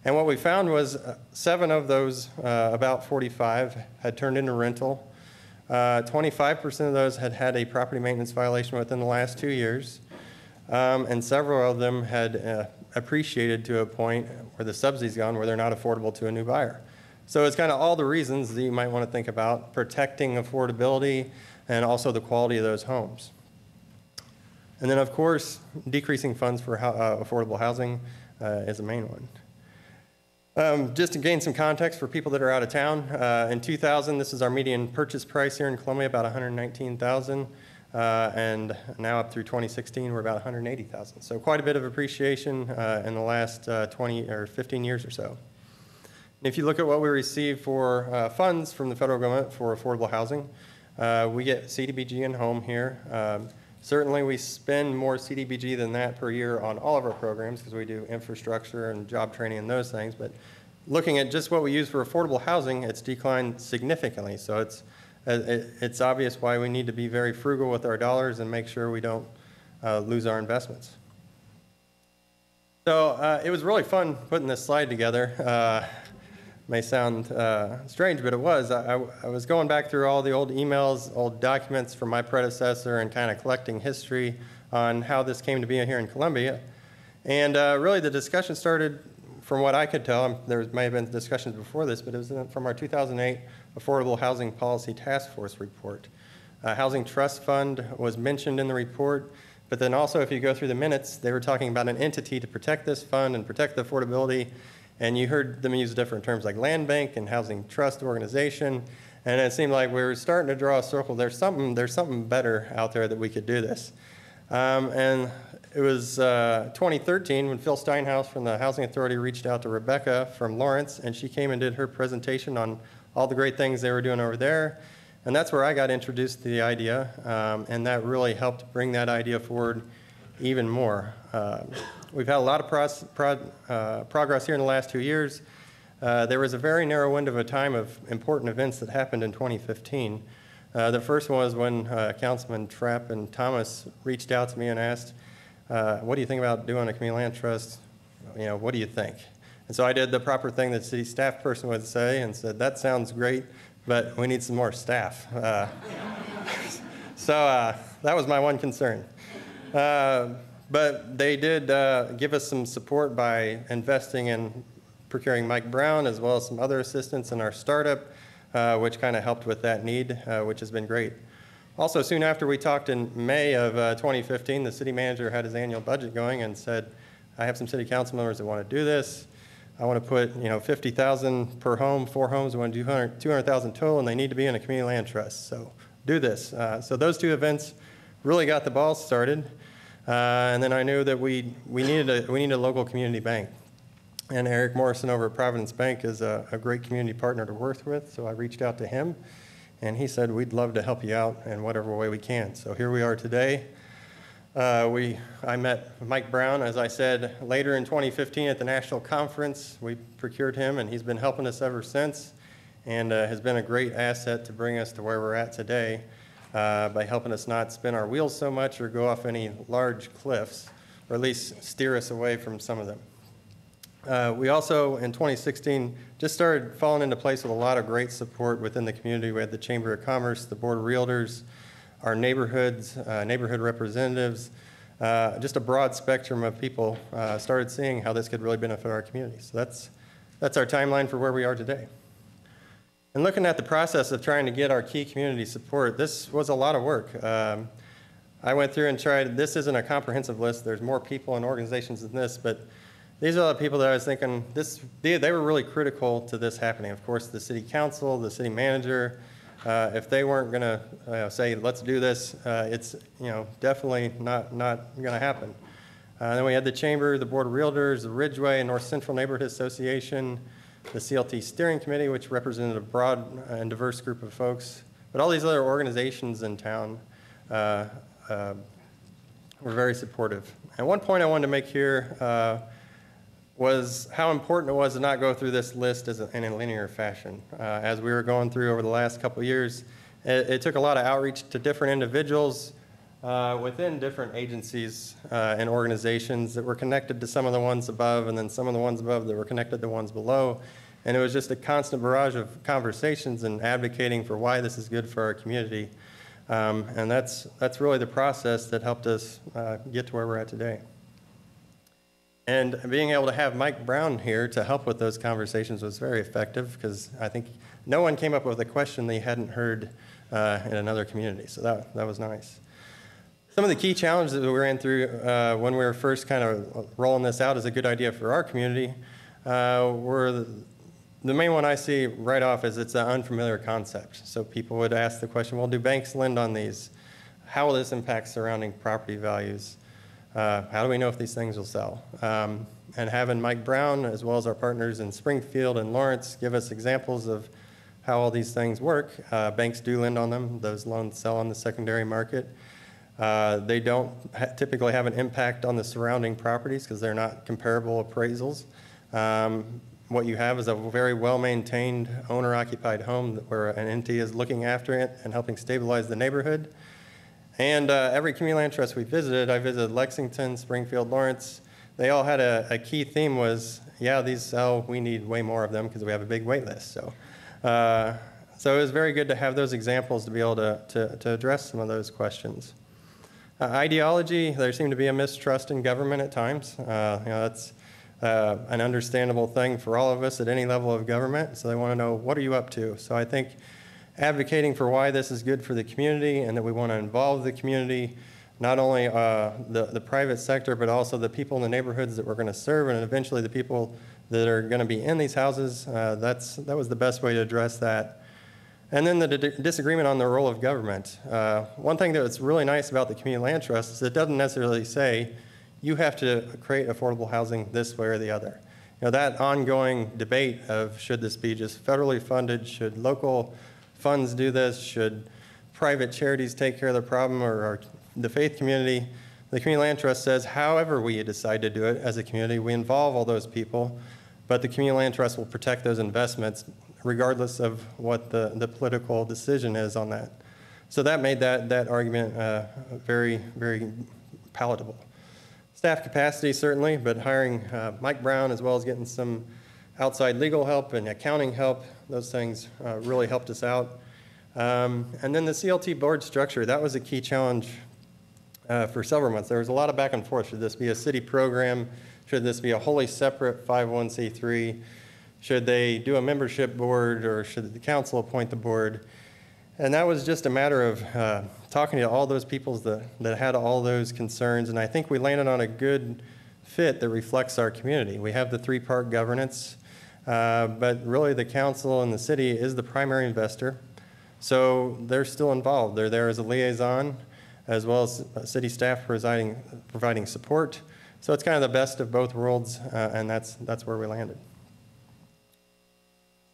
And what we found was 7 of those, about 45, had turned into rental. 25% of those had had a property maintenance violation within the last 2 years. And several of them had appreciated to a point where the subsidy's gone, where they're not affordable to a new buyer. So it's kind of all the reasons that you might want to think about protecting affordability and also the quality of those homes. And then, of course, decreasing funds for affordable housing is the main one. Just to gain some context for people that are out of town, in 2000, this is our median purchase price here in Columbia, about $119,000. And now up through 2016, we're about 180,000. So quite a bit of appreciation in the last 20 or 15 years or so. And if you look at what we receive for funds from the federal government for affordable housing, we get CDBG and home here. Certainly we spend more CDBG than that per year on all of our programs because we do infrastructure and job training and those things. But looking at just what we use for affordable housing, it's declined significantly. So it's obvious why we need to be very frugal with our dollars and make sure we don't lose our investments. So it was really fun putting this slide together. May sound strange, but it was. I was going back through all the old emails, old documents from my predecessor, and kind of collecting history on how this came to be here in Columbia. And really the discussion started, from what I could tell, there may have been discussions before this, but it was from our 2008 Affordable Housing Policy Task Force report. Housing Trust Fund was mentioned in the report, but then also if you go through the minutes, they were talking about an entity to protect this fund and protect the affordability, and you heard them use different terms like land bank and housing trust organization, and it seemed like we were starting to draw a circle. There's something better out there that we could do this. And It was 2013 when Phil Steinhaus from the Housing Authority reached out to Rebecca from Lawrence, and she came and did her presentation on all the great things they were doing over there. And that's where I got introduced to the idea, and that really helped bring that idea forward even more. We've had a lot of progress here in the last 2 years. There was a very narrow window of time of important events that happened in 2015. The first one was when Councilman Trapp and Thomas reached out to me and asked, what do you think about doing a community land trust? You know, what do you think? And so I did the proper thing that city staff person would say and said, that sounds great, but we need some more staff. So that was my one concern. But they did give us some support by investing in procuring Mike Brown as well as some other assistants in our startup, which kind of helped with that need, which has been great. Also, soon after we talked in May of 2015, the city manager had his annual budget going and said, I have some city council members that want to do this. I want to put, you know, $50,000 per home, 4 homes, we want to do 200,000 total, and they need to be in a community land trust. So do this. So those 2 events really got the ball started. And then I knew that we needed a local community bank. And Eric Morrison over at Providence Bank is a great community partner to work with. So I reached out to him, and he said, we'd love to help you out in whatever way we can. So here we are today. I met Mike Brown, as I said, later in 2015 at the national conference. We procured him, and he's been helping us ever since, and has been a great asset to bring us to where we're at today by helping us not spin our wheels so much or go off any large cliffs, or at least steer us away from some of them. We also, in 2016, just started falling into place with a lot of great support within the community. We had the Chamber of Commerce, the Board of Realtors, our neighborhoods, neighborhood representatives, just a broad spectrum of people started seeing how this could really benefit our community. So that's our timeline for where we are today. And looking at the process of trying to get our key community support, this was a lot of work. I went through and tried, this isn't a comprehensive list, there's more people and organizations than this, but these are the people that I was thinking, they were really critical to this happening. Of course, the city council, the city manager, if they weren't going to say, let's do this, it's definitely not going to happen. Then we had the Chamber, the Board of Realtors, the Ridgeway and North Central Neighborhood Association, the CLT Steering Committee, which represented a broad and diverse group of folks. But all these other organizations in town were very supportive. And one point I wanted to make here was how important it was to not go through this list in a linear fashion. As we were going through over the last couple of years, it took a lot of outreach to different individuals within different agencies and organizations that were connected to some of the ones above, and then some of the ones above that were connected to the ones below. And it was just a constant barrage of conversations and advocating for why this is good for our community. And that's really the process that helped us get to where we're at today. And being able to have Mike Brown here to help with those conversations was very effective, because I think no one came up with a question they hadn't heard in another community. So that was nice. Some of the key challenges that we ran through when we were first kind of rolling this out as a good idea for our community were the main one I see right off is it's an unfamiliar concept. So people would ask the question, well, do banks lend on these? How will this impact surrounding property values? How do we know if these things will sell? And having Mike Brown, as well as our partners in Springfield and Lawrence, give us examples of how all these things work. Banks do lend on them. Those loans sell on the secondary market. They don't typically have an impact on the surrounding properties because they're not comparable appraisals. What you have is a very well-maintained owner-occupied home where an entity is looking after it and helping stabilize the neighborhood. And every community land trust we visited, I visited Lexington, Springfield, Lawrence, they all had a key theme was, yeah, these sell, we need way more of them because we have a big wait list. So it was very good to have those examples to be able to address some of those questions. Ideology, there seemed to be a mistrust in government at times. That's an understandable thing for all of us at any level of government. So they want to know, what are you up to? So I think advocating for why this is good for the community and that we want to involve the community, not only the private sector, but also the people in the neighborhoods that we're going to serve and eventually the people that are going to be in these houses. That was the best way to address that. And then the disagreement on the role of government. One thing that's really nice about the Community Land Trust is it doesn't necessarily say you have to create affordable housing this way or the other. You know, that ongoing debate of should this be just federally funded, should local funds do this, should private charities take care of the problem, or the faith community. The Community Land Trust says however we decide to do it as a community, we involve all those people, but the Community Land Trust will protect those investments regardless of what the political decision is on that. So that made that argument very, very palatable. Staff capacity, certainly, but hiring Mike Brown, as well as getting some outside legal help and accounting help, those things really helped us out. And then the CLT board structure, that was a key challenge for several months. There was a lot of back and forth. Should this be a city program? Should this be a wholly separate 501c3? Should they do a membership board, or should the council appoint the board? And that was just a matter of talking to all those people that had all those concerns, and I think we landed on a good fit that reflects our community. We have the three-part governance, but really the council and the city is the primary investor, so they're still involved. They're there as a liaison, as well as city staff providing support. So it's kind of the best of both worlds, and that's where we landed.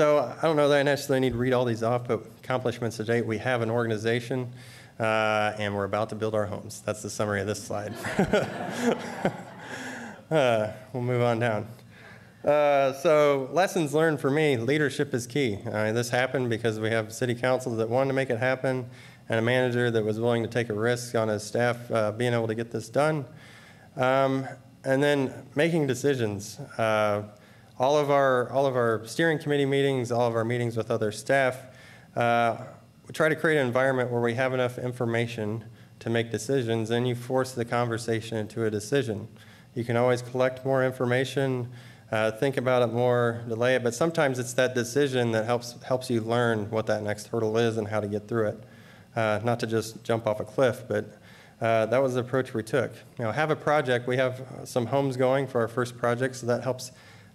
So I don't know that I necessarily need to read all these off, but accomplishments to date, we have an organization, and we're about to build our homes. That's the summary of this slide. We'll move on down. So lessons learned for me, leadership is key. This happened because we have city council that wanted to make it happen, and a manager that was willing to take a risk on his staff being able to get this done. And then making decisions. All of our steering committee meetings, all of our meetings with other staff, we try to create an environment where we have enough information to make decisions, and you force the conversation into a decision. You can always collect more information, think about it more, delay it, but sometimes it's that decision that helps you learn what that next hurdle is and how to get through it. Not to just jump off a cliff, but that was the approach we took. You know, have a project. We have some homes going for our first project, so that helps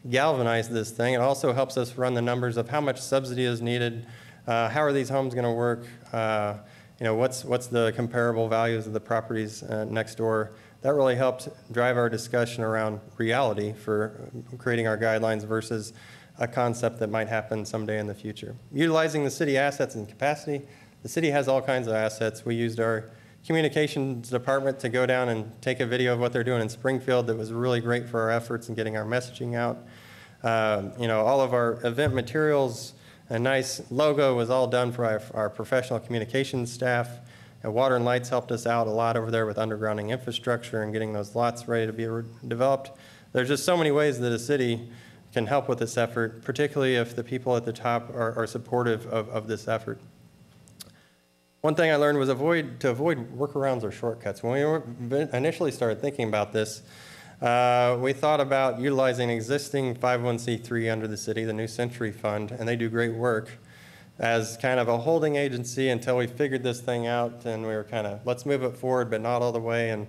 galvanize this thing. It also helps us run the numbers of how much subsidy is needed, how are these homes going to work, you know, what's the comparable values of the properties next door. That really helped drive our discussion around reality for creating our guidelines versus a concept that might happen someday in the future. Utilizing the city assets and capacity. The city has all kinds of assets. We used our communications department to go down and take a video of what they're doing in Springfield that was really great for our efforts in getting our messaging out. You know, all of our event materials, a nice logo was all done for our professional communications staff. And Water and Lights helped us out a lot over there with undergrounding infrastructure and getting those lots ready to be developed. There's just so many ways that a city can help with this effort, particularly if the people at the top are supportive of this effort. One thing I learned was to avoid workarounds or shortcuts. When we initially started thinking about this, we thought about utilizing existing 501c3 under the city, the New Century Fund, and they do great work, as kind of a holding agency until we figured this thing out, and we were kind of, let's move it forward, but not all the way. And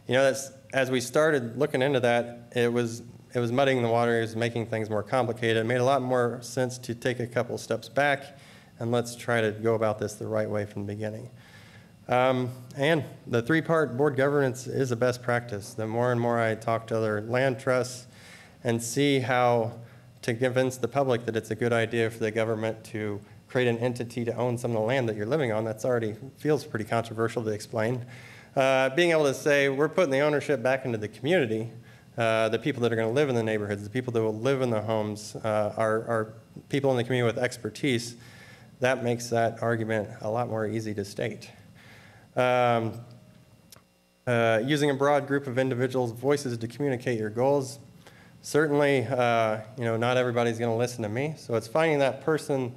you know, as we started looking into that, it was muddying the waters, making things more complicated. It made a lot more sense to take a couple steps back, and let's try to go about this the right way from the beginning. And the three-part board governance is a best practice. The more and more I talk to other land trusts and see how to convince the public that it's a good idea for the government to create an entity to own some of the land that you're living on, that's already feels pretty controversial to explain. Being able to say, we're putting the ownership back into the community, the people that are going to live in the neighborhoods, the people that will live in the homes, are people in the community with expertise. That makes that argument a lot more easy to state. Using a broad group of individuals' voices to communicate your goals. Certainly, you know, not everybody's going to listen to me, so it's finding that person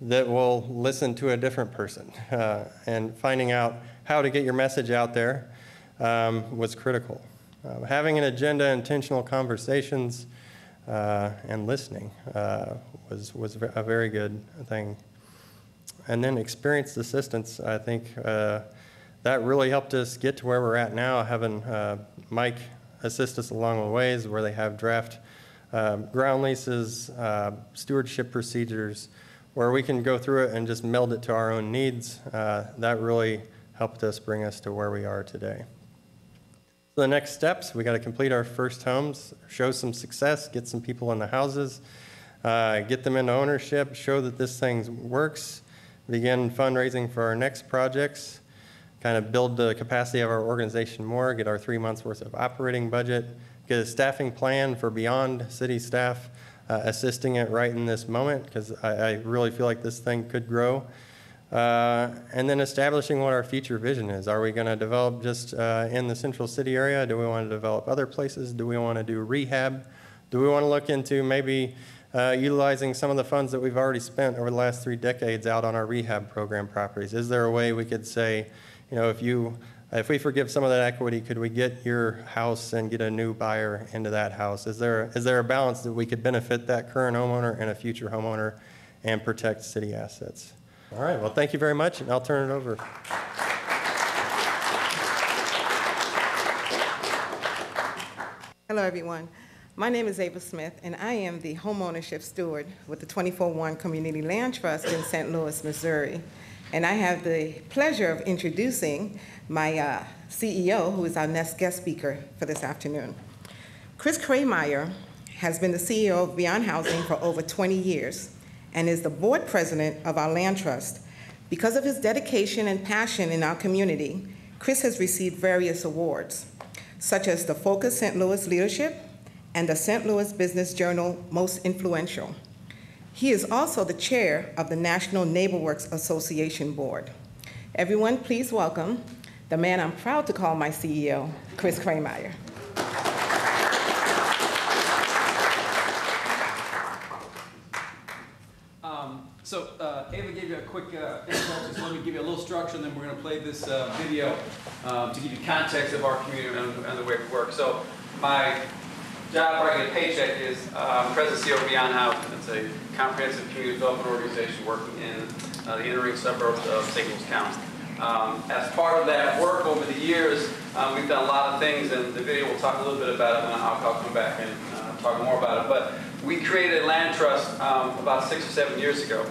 that will listen to a different person, and finding out how to get your message out there was critical. Having an agenda, intentional conversations, and listening was a very good thing. And then experienced assistance, I think that really helped us get to where we're at now, having Mike assist us along the ways where they have draft ground leases, stewardship procedures, where we can go through it and just meld it to our own needs. That really helped us bring us to where we are today. So the next steps, we got to complete our first homes, show some success, get some people in the houses, get them into ownership, show that this thing works, begin fundraising for our next projects, kind of build the capacity of our organization more, get our 3 months worth of operating budget, get a staffing plan for beyond city staff, assisting it right in this moment, because I really feel like this thing could grow. And then establishing what our future vision is. Are we going to develop just in the central city area? Do we want to develop other places? Do we want to do rehab? Do we want to look into maybe utilizing some of the funds that we've already spent over the last 3 decades out on our rehab program properties? Is there a way we could say, you know, if we forgive some of that equity, could we get your house and get a new buyer into that house? Is there a balance that we could benefit that current homeowner and a future homeowner and protect city assets? All right, well, thank you very much, and I'll turn it over. Hello, everyone. My name is Ava Smith, and I am the homeownership steward with the 24-1 Community Land Trust in St. Louis, Missouri. And I have the pleasure of introducing my CEO, who is our next guest speaker for this afternoon. Chris Krameyer has been the CEO of Beyond Housing for over 20 years and is the board president of our land trust. Because of his dedication and passion in our community, Chris has received various awards, such as the Focus St. Louis Leadership and the St. Louis Business Journal Most Influential. He is also the chair of the National NeighborWorks Association Board. Everyone, please welcome the man I'm proud to call my CEO, Chris Krameyer. Ava gave you a quick introduction, so let me give you a little structure, and then we're going to play this video to give you context of our community and the way we work. So my job where I get a paycheck is President CEO of Beyond Housing. It's a comprehensive community development organization working in the inner-ring suburbs of St. Louis County. As part of that work over the years, we've done a lot of things, and the video will talk a little bit about it, and I'll come back and talk more about it. But we created a land trust about 6 or 7 years ago,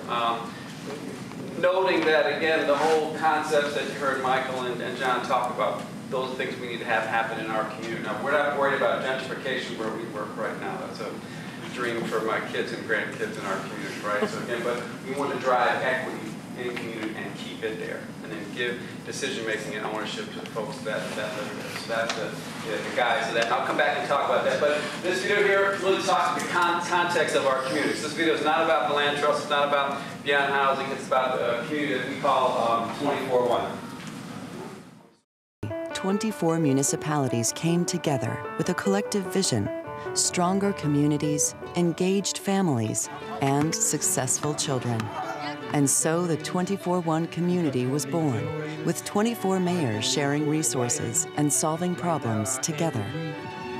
noting that, again, the whole concepts that you heard Michael and John talk about, those are things we need to have happen in our community. Now, we're not worried about gentrification where we work right now. That's a dream for my kids and grandkids in our community, right? So again, but we want to drive equity in the community and keep it there, and then give decision-making and ownership to the folks that live there. So that's the guys. So that I'll come back and talk about that. But this video here really talks the context of our community. So this video is not about the land trust. It's not about Beyond Housing. It's about the community that we call 24-1. 24 municipalities came together with a collective vision: stronger communities, engaged families, and successful children. And so the 24-1 community was born, with 24 mayors sharing resources and solving problems together.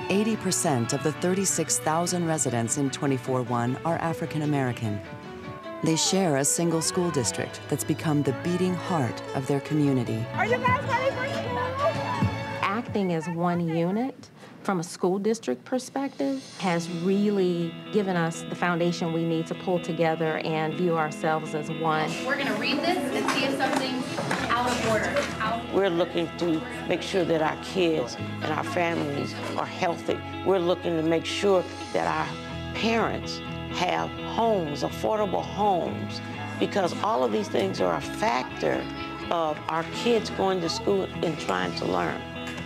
80% of the 36,000 residents in 24-1 are African American. They share a single school district that's become the beating heart of their community. Are you guys ready for school? Acting as one unit from a school district perspective has really given us the foundation we need to pull together and view ourselves as one. We're going to read this and see if something's out of order. We're looking to make sure that our kids and our families are healthy. We're looking to make sure that our parents have homes, affordable homes, because all of these things are a factor of our kids going to school and trying to learn.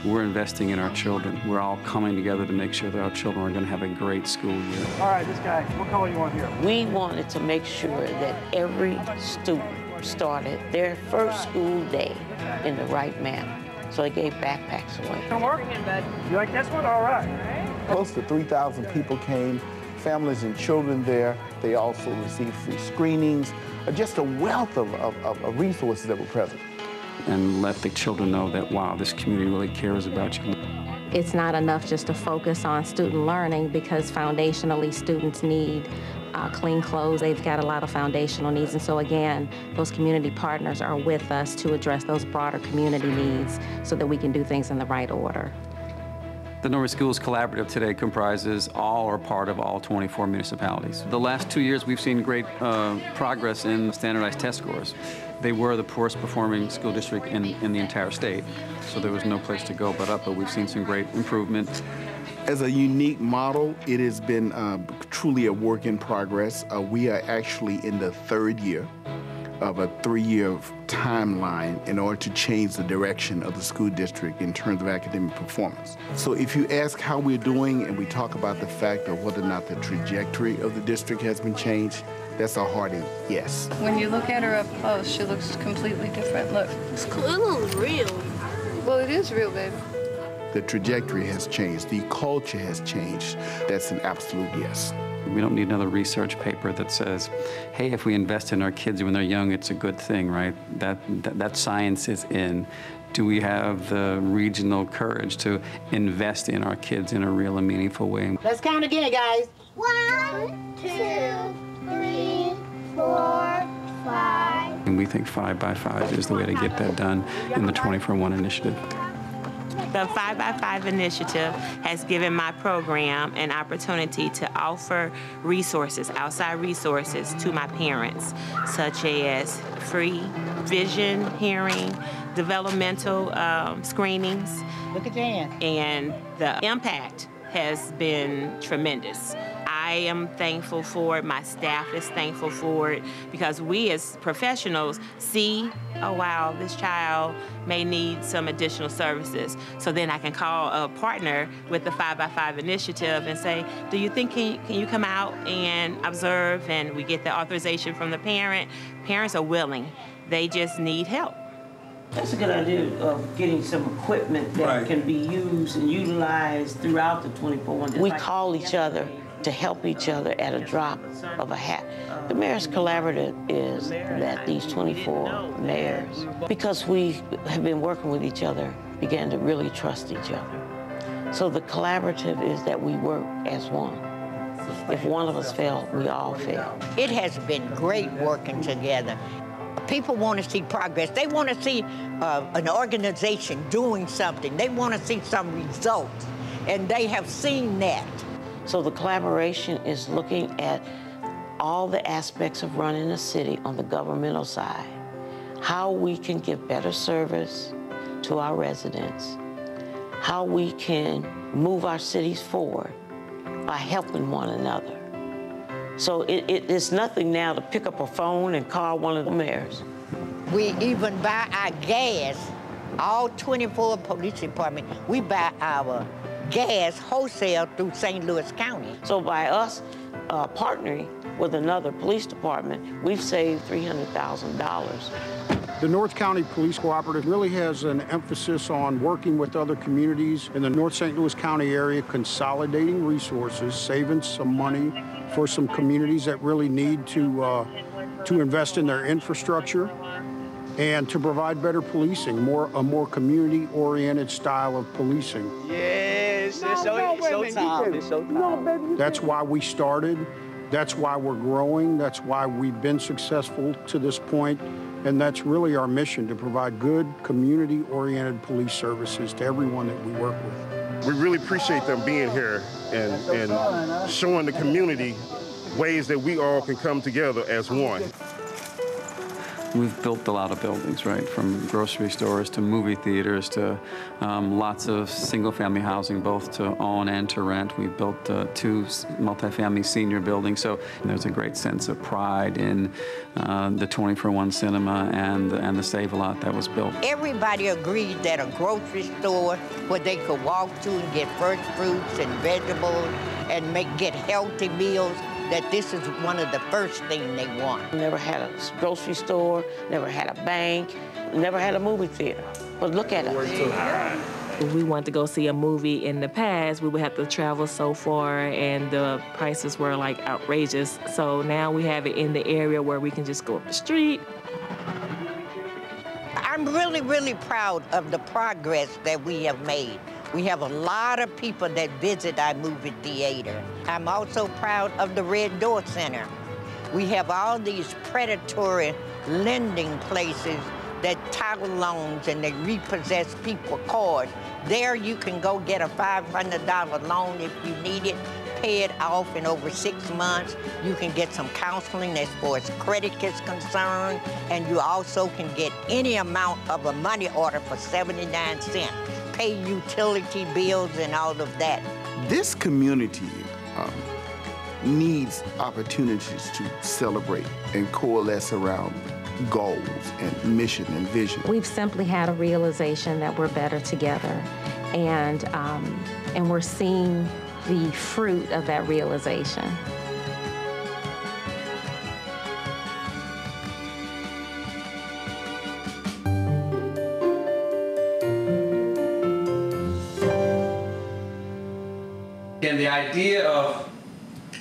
We're investing in our children. We're all coming together to make sure that our children are going to have a great school year. All right, this guy, what color you want here? We wanted to make sure that every student started their first school day in the right manner. So they gave backpacks away. Gonna work? You like this one? All right. Close to 3,000 people came, families and children there. They also received free screenings, just a wealth of resources that were present. And let the children know that, wow, this community really cares about you. It's not enough just to focus on student learning, because foundationally students need clean clothes. They've got a lot of foundational needs. And so again, those community partners are with us to address those broader community needs so that we can do things in the right order. The Norway Schools Collaborative today comprises all or part of all 24 municipalities. The last 2 years, we've seen great progress in standardized test scores. They were the poorest performing school district in the entire state, so there was no place to go but up, but we've seen some great improvement. As a unique model, it has been truly a work in progress. We are actually in the third year of a 3-year timeline in order to change the direction of the school district in terms of academic performance. So if you ask how we're doing and we talk about the fact of whether or not the trajectory of the district has been changed, that's a hearty yes. When you look at her up close, she looks completely different. Look. It's cool. It looks real. Well, it is real, baby. The trajectory has changed. The culture has changed. That's an absolute yes. We don't need another research paper that says, hey, if we invest in our kids when they're young, it's a good thing, right? That science is in. Do we have the regional courage to invest in our kids in a real and meaningful way? Let's count again, guys. 1, 2, 3, 4, 5. And we think 5 by 5 is the way to get that done in the 20-for-1 initiative. The 5 by 5 initiative has given my program an opportunity to offer resources, outside resources, to my parents, such as free vision, hearing, developmental screenings. Look at your hand. And the impact has been tremendous. I am thankful for it, my staff is thankful for it, because we as professionals see, oh wow, this child may need some additional services. So then I can call a partner with the 5 by 5 initiative and say, do you think, can you come out and observe? And we get the authorization from the parent. Parents are willing, they just need help. That's a good idea of getting some equipment that can be used and utilized throughout the 24/1. We call each other to help each other at a drop of a hat. The Mayor's Collaborative is that these 24 mayors, because we have been working with each other, began to really trust each other. So the collaborative is that we work as one. If one of us fail, we all fail. It has been great working together. People want to see progress. They want to see an organization doing something. They want to see some results, and they have seen that. So the collaboration is looking at all the aspects of running a city on the governmental side, how we can give better service to our residents, how we can move our cities forward by helping one another. So it's nothing now to pick up a phone and call one of the mayors. We even buy our gas, all 24 police departments, we buy our gas wholesale through St. Louis County. So by us partnering with another police department, we've saved $300,000. The North County Police Cooperative really has an emphasis on working with other communities in the North St. Louis County area, consolidating resources, saving some money for some communities that really need to invest in their infrastructure and to provide better policing, a more community-oriented style of policing. Yes, it's so time. That's why we started. That's why we're growing. That's why we've been successful to this point. And that's really our mission, to provide good, community-oriented police services to everyone that we work with. We really appreciate them being here and showing the community ways that we all can come together as one. We've built a lot of buildings, right? From grocery stores to movie theaters to lots of single-family housing, both to own and to rent. We've built 2 multifamily senior buildings, so there's a great sense of pride in the 20-for-1 cinema and the Save-A-Lot that was built. Everybody agreed that a grocery store where they could walk to and get fresh fruits and vegetables and get healthy meals, that this is one of the first things they want. Never had a grocery store, never had a bank, never had a movie theater. But look at us. If we wanted to go see a movie in the past, we would have to travel so far and the prices were like outrageous. So now we have it in the area where we can just go up the street. I'm really, really proud of the progress that we have made. We have a lot of people that visit our movie theater. I'm also proud of the Red Door Center. We have all these predatory lending places that title loans and they repossess people cars. There you can go get a $500 loan if you need it, pay it off in over 6 months. You can get some counseling as far as credit is concerned, and you also can get any amount of a money order for 79 cents. Pay utility bills and all of that. This community needs opportunities to celebrate and coalesce around goals and mission and vision. We've simply had a realization that we're better together, and we're seeing the fruit of that realization. Again, the idea of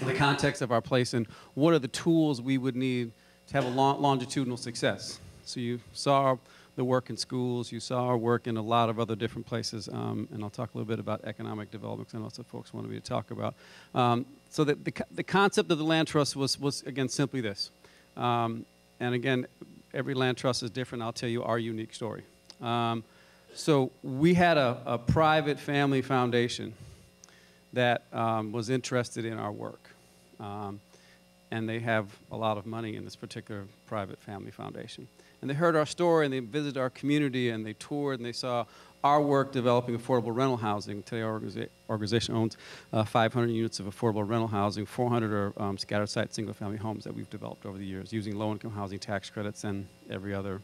the context of our place and what are the tools we would need to have a longitudinal success. So you saw the work in schools, you saw our work in a lot of other different places, and I'll talk a little bit about economic development, because I know some folks wanted me to talk about. So the concept of the land trust was again, simply this. And again, every land trust is different. I'll tell you our unique story. So we had a private family foundation that was interested in our work. And they have a lot of money in this particular private family foundation. And they heard our story, and they visited our community, and they toured, and they saw our work developing affordable rental housing. Today our organization owns 500 units of affordable rental housing. 400 are scattered site single-family homes that we've developed over the years using low-income housing tax credits and every other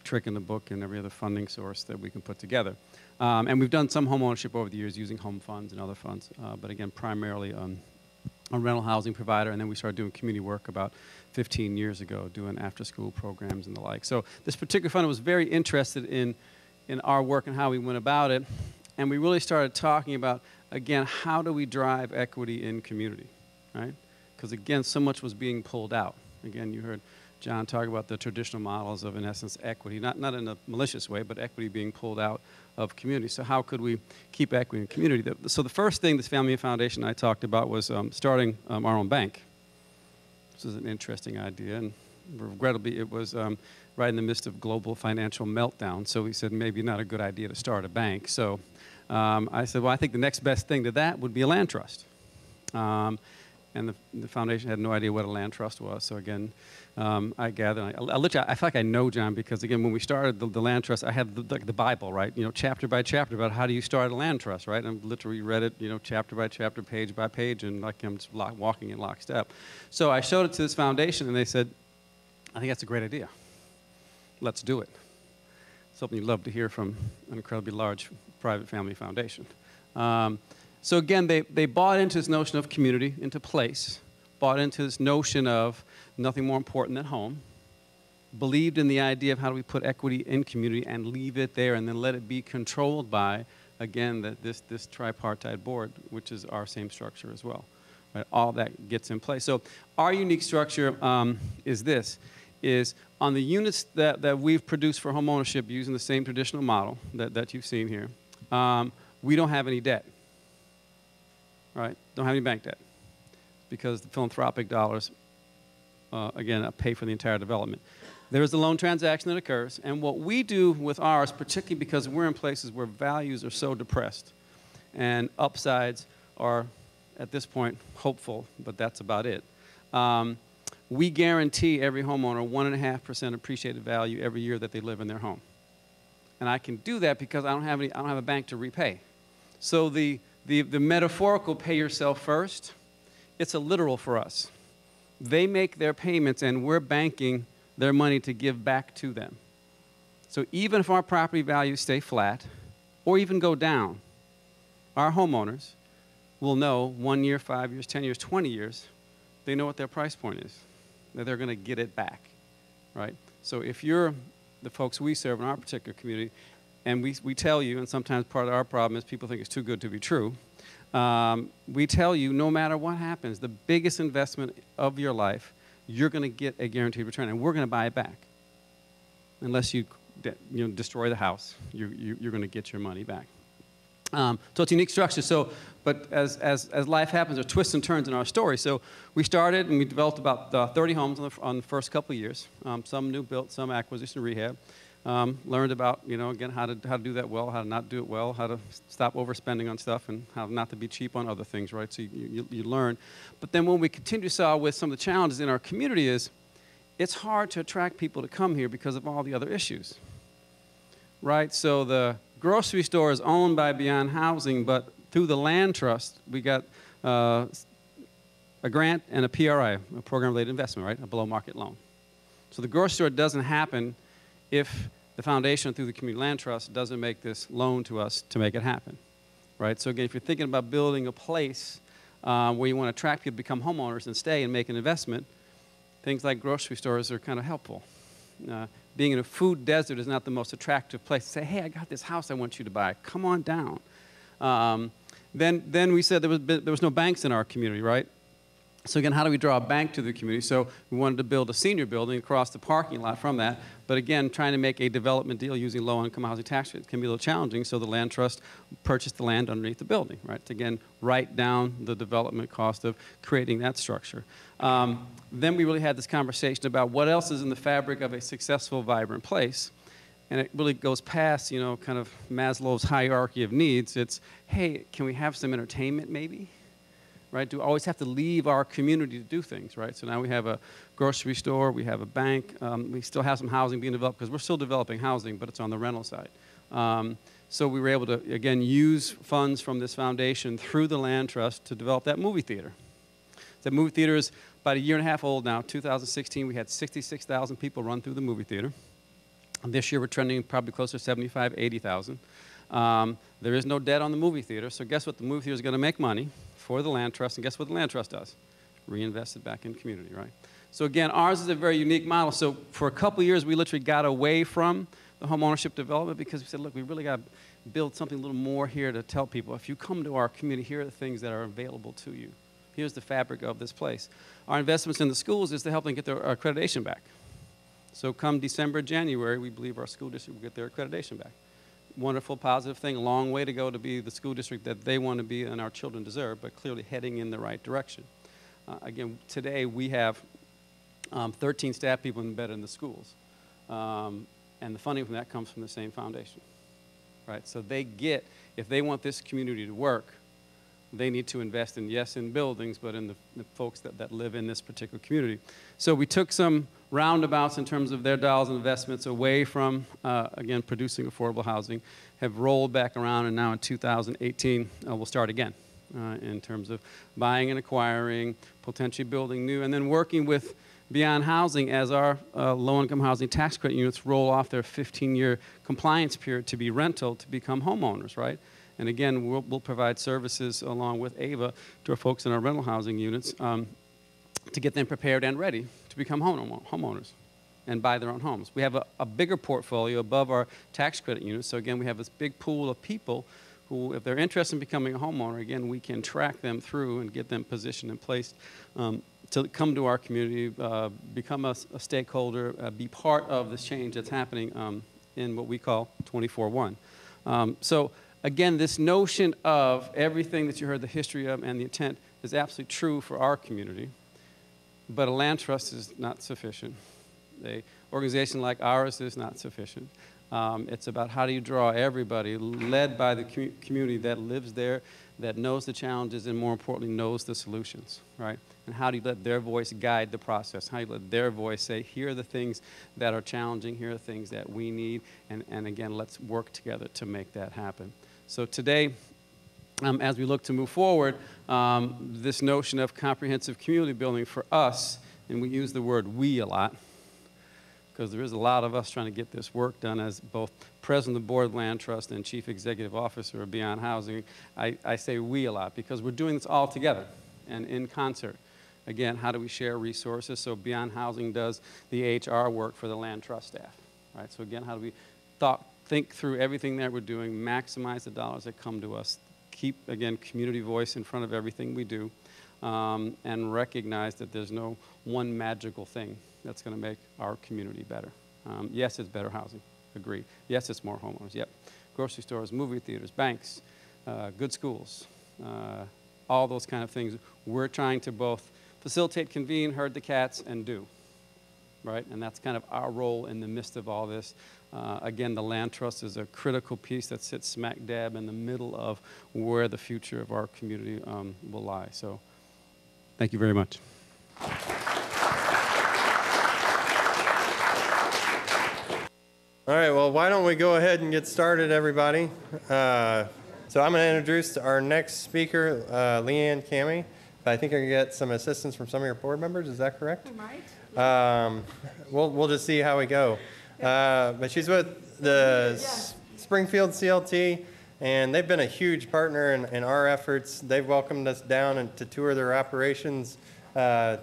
trick in the book and every other funding source that we can put together. And we've done some home ownership over the years using home funds and other funds, but again, primarily a rental housing provider, and then we started doing community work about 15 years ago, doing after-school programs and the like. So this particular fund was very interested in our work and how we went about it, and we really started talking about, again, how do we drive equity in community, right? Because again, so much was being pulled out. Again, you heard John talk about the traditional models of, in essence, equity, not in a malicious way, but equity being pulled out of community. So how could we keep equity in community? So the first thing this family foundation I talked about was starting our own bank. This is an interesting idea, and regrettably it was right in the midst of global financial meltdown, so we said maybe not a good idea to start a bank. So I said, well, I think the next best thing to that would be a land trust. And the foundation had no idea what a land trust was. So again, I gather, I feel like I know John, because again, when we started the land trust, I had the Bible, right? You know, chapter by chapter about how do you start a land trust, right? And I literally read it, you know, chapter by chapter, page by page, and like I'm just walking in lockstep. So I showed it to this foundation, and they said, I think that's a great idea. Let's do it. Something you'd love to hear from an incredibly large private family foundation. So again, they bought into this notion of community, into place, bought into this notion of nothing more important than home, believed in the idea of how do we put equity in community and leave it there and then let it be controlled by, again, this tripartite board, which is our same structure as well. Right? All that gets in place. So our unique structure is this, is on the units that we've produced for home ownership using the same traditional model that you've seen here, we don't have any debt. Right? Don't have any bank debt, because the philanthropic dollars, again, pay for the entire development. There is a loan transaction that occurs, and what we do with ours, particularly because we're in places where values are so depressed and upsides are, at this point, hopeful, but that's about it. We guarantee every homeowner 1.5% appreciated value every year that they live in their home. And I can do that because I don't have a bank to repay. So the metaphorical pay yourself first, it's a literal for us. They make their payments and we're banking their money to give back to them. So even if our property values stay flat or even go down, our homeowners will know 1 year, 5 years, 10 years, 20 years, they know what their price point is, that they're going to get it back, right? So if you're the folks we serve in our particular community, and we tell you, and sometimes part of our problem is people think it's too good to be true. We tell you, no matter what happens, the biggest investment of your life, you're going to get a guaranteed return, and we're going to buy it back. Unless you destroy the house, you're going to get your money back. So it's a unique structure. So, but as life happens, there are twists and turns in our story. So we started and we developed about 30 homes on the first couple of years. Some new built, some acquisition rehab. Learned about, again, how to do that well, how to not do it well, how to stop overspending on stuff, and how not to be cheap on other things, right? So you learn. But then when we continue to saw with some of the challenges in our community is, it's hard to attract people to come here because of all the other issues, right? So the grocery store is owned by Beyond Housing, but through the land trust, we got a grant and a PRI, a program-related investment, right? A below-market loan. So the grocery store doesn't happen if the foundation through the Community Land Trust doesn't make this loan to us to make it happen, right? So again, if you're thinking about building a place where you want to attract people to become homeowners and stay and make an investment, things like grocery stores are kind of helpful. Being in a food desert is not the most attractive place to say, hey, I got this house I want you to buy. Come on down. Then we said there was no banks in our community, right? So again, how do we draw a bank to the community? So we wanted to build a senior building across the parking lot from that. But again, trying to make a development deal using low-income housing tax credits can be a little challenging. So the land trust purchased the land underneath the building, right? To again, write down the development cost of creating that structure. Then we really had this conversation about what else is in the fabric of a successful, vibrant place. And it really goes past, kind of Maslow's hierarchy of needs. It's, hey, can we have some entertainment maybe? Right? Do we always have to leave our community to do things, right? So now we have a grocery store, we have a bank, we still have some housing being developed because we're still developing housing, but it's on the rental side. So we were able to, again, use funds from this foundation through the land trust to develop that movie theater. That movie theater is about a year and a half old now. 2016, we had 66,000 people run through the movie theater. And this year, we're trending probably closer to 75, 80,000. There is no debt on the movie theater, so guess what? The movie theater is going to make money for the land trust, and guess what the land trust does? Reinvest it back in the community, right? So again, ours is a very unique model. So for a couple of years, we literally got away from the home ownership development because we said, look, we really got to build something a little more here to tell people, if you come to our community, here are the things that are available to you. Here's the fabric of this place. Our investments in the schools is to help them get their accreditation back. So come December, January, we believe our school district will get their accreditation back. Wonderful, positive thing, a long way to go to be the school district that they want to be and our children deserve, but clearly heading in the right direction. Again, today we have 13 staff people embedded in the schools. And the funding from that comes from the same foundation, right? So they get, if they want this community to work, they need to invest in, yes, in buildings, but in the folks that live in this particular community. So we took some roundabouts in terms of their dollars and investments away from, again, producing affordable housing, have rolled back around, and now in 2018, we'll start again in terms of buying and acquiring, potentially building new, and then working with Beyond Housing as our low-income housing tax credit units roll off their 15-year compliance period to be rental to become homeowners, right? And again, we'll provide services along with AVA to our folks in our rental housing units to get them prepared and ready to become homeowners and buy their own homes. We have a bigger portfolio above our tax credit units. So again, we have this big pool of people who, if they're interested in becoming a homeowner, again, we can track them through and get them positioned and placed to come to our community, become a stakeholder, be part of this change that's happening in what we call 24-1. So again, this notion of everything that you heard the history of and the intent is absolutely true for our community, but a land trust is not sufficient. An organization like ours is not sufficient. It's about how do you draw everybody, led by the community that lives there, that knows the challenges, and more importantly, knows the solutions, right? And how do you let their voice guide the process? How do you let their voice say, here are the things that are challenging, here are the things that we need, and again, let's work together to make that happen. So today, as we look to move forward, this notion of comprehensive community building for us, and we use the word we a lot, because there is a lot of us trying to get this work done as both President of the Board of Land Trust and Chief Executive Officer of Beyond Housing. I say we a lot because we're doing this all together and in concert. Again, how do we share resources? So Beyond Housing does the HR work for the land trust staff, right? So again, how do we think through everything that we're doing, maximize the dollars that come to us, keep, again, community voice in front of everything we do, and recognize that there's no one magical thing that's going to make our community better. Yes, it's better housing. Agree. Yes, it's more homeowners. Yep. Grocery stores, movie theaters, banks, good schools, all those kind of things. We're trying to both facilitate, convene, herd the cats, and do, right? And that's kind of our role in the midst of all this. Again, the land trust is a critical piece that sits smack dab in the middle of where the future of our community will lie. So thank you very much. All right, well, why don't we go ahead and get started, everybody? So I'm going to introduce our next speaker, LeeAnn, Camey. I think I can get some assistance from some of your board members. Is that correct? We might. We'll just see how we go. But she's with the Springfield CLT, and they've been a huge partner in our efforts. They've welcomed us down and to tour their operations 2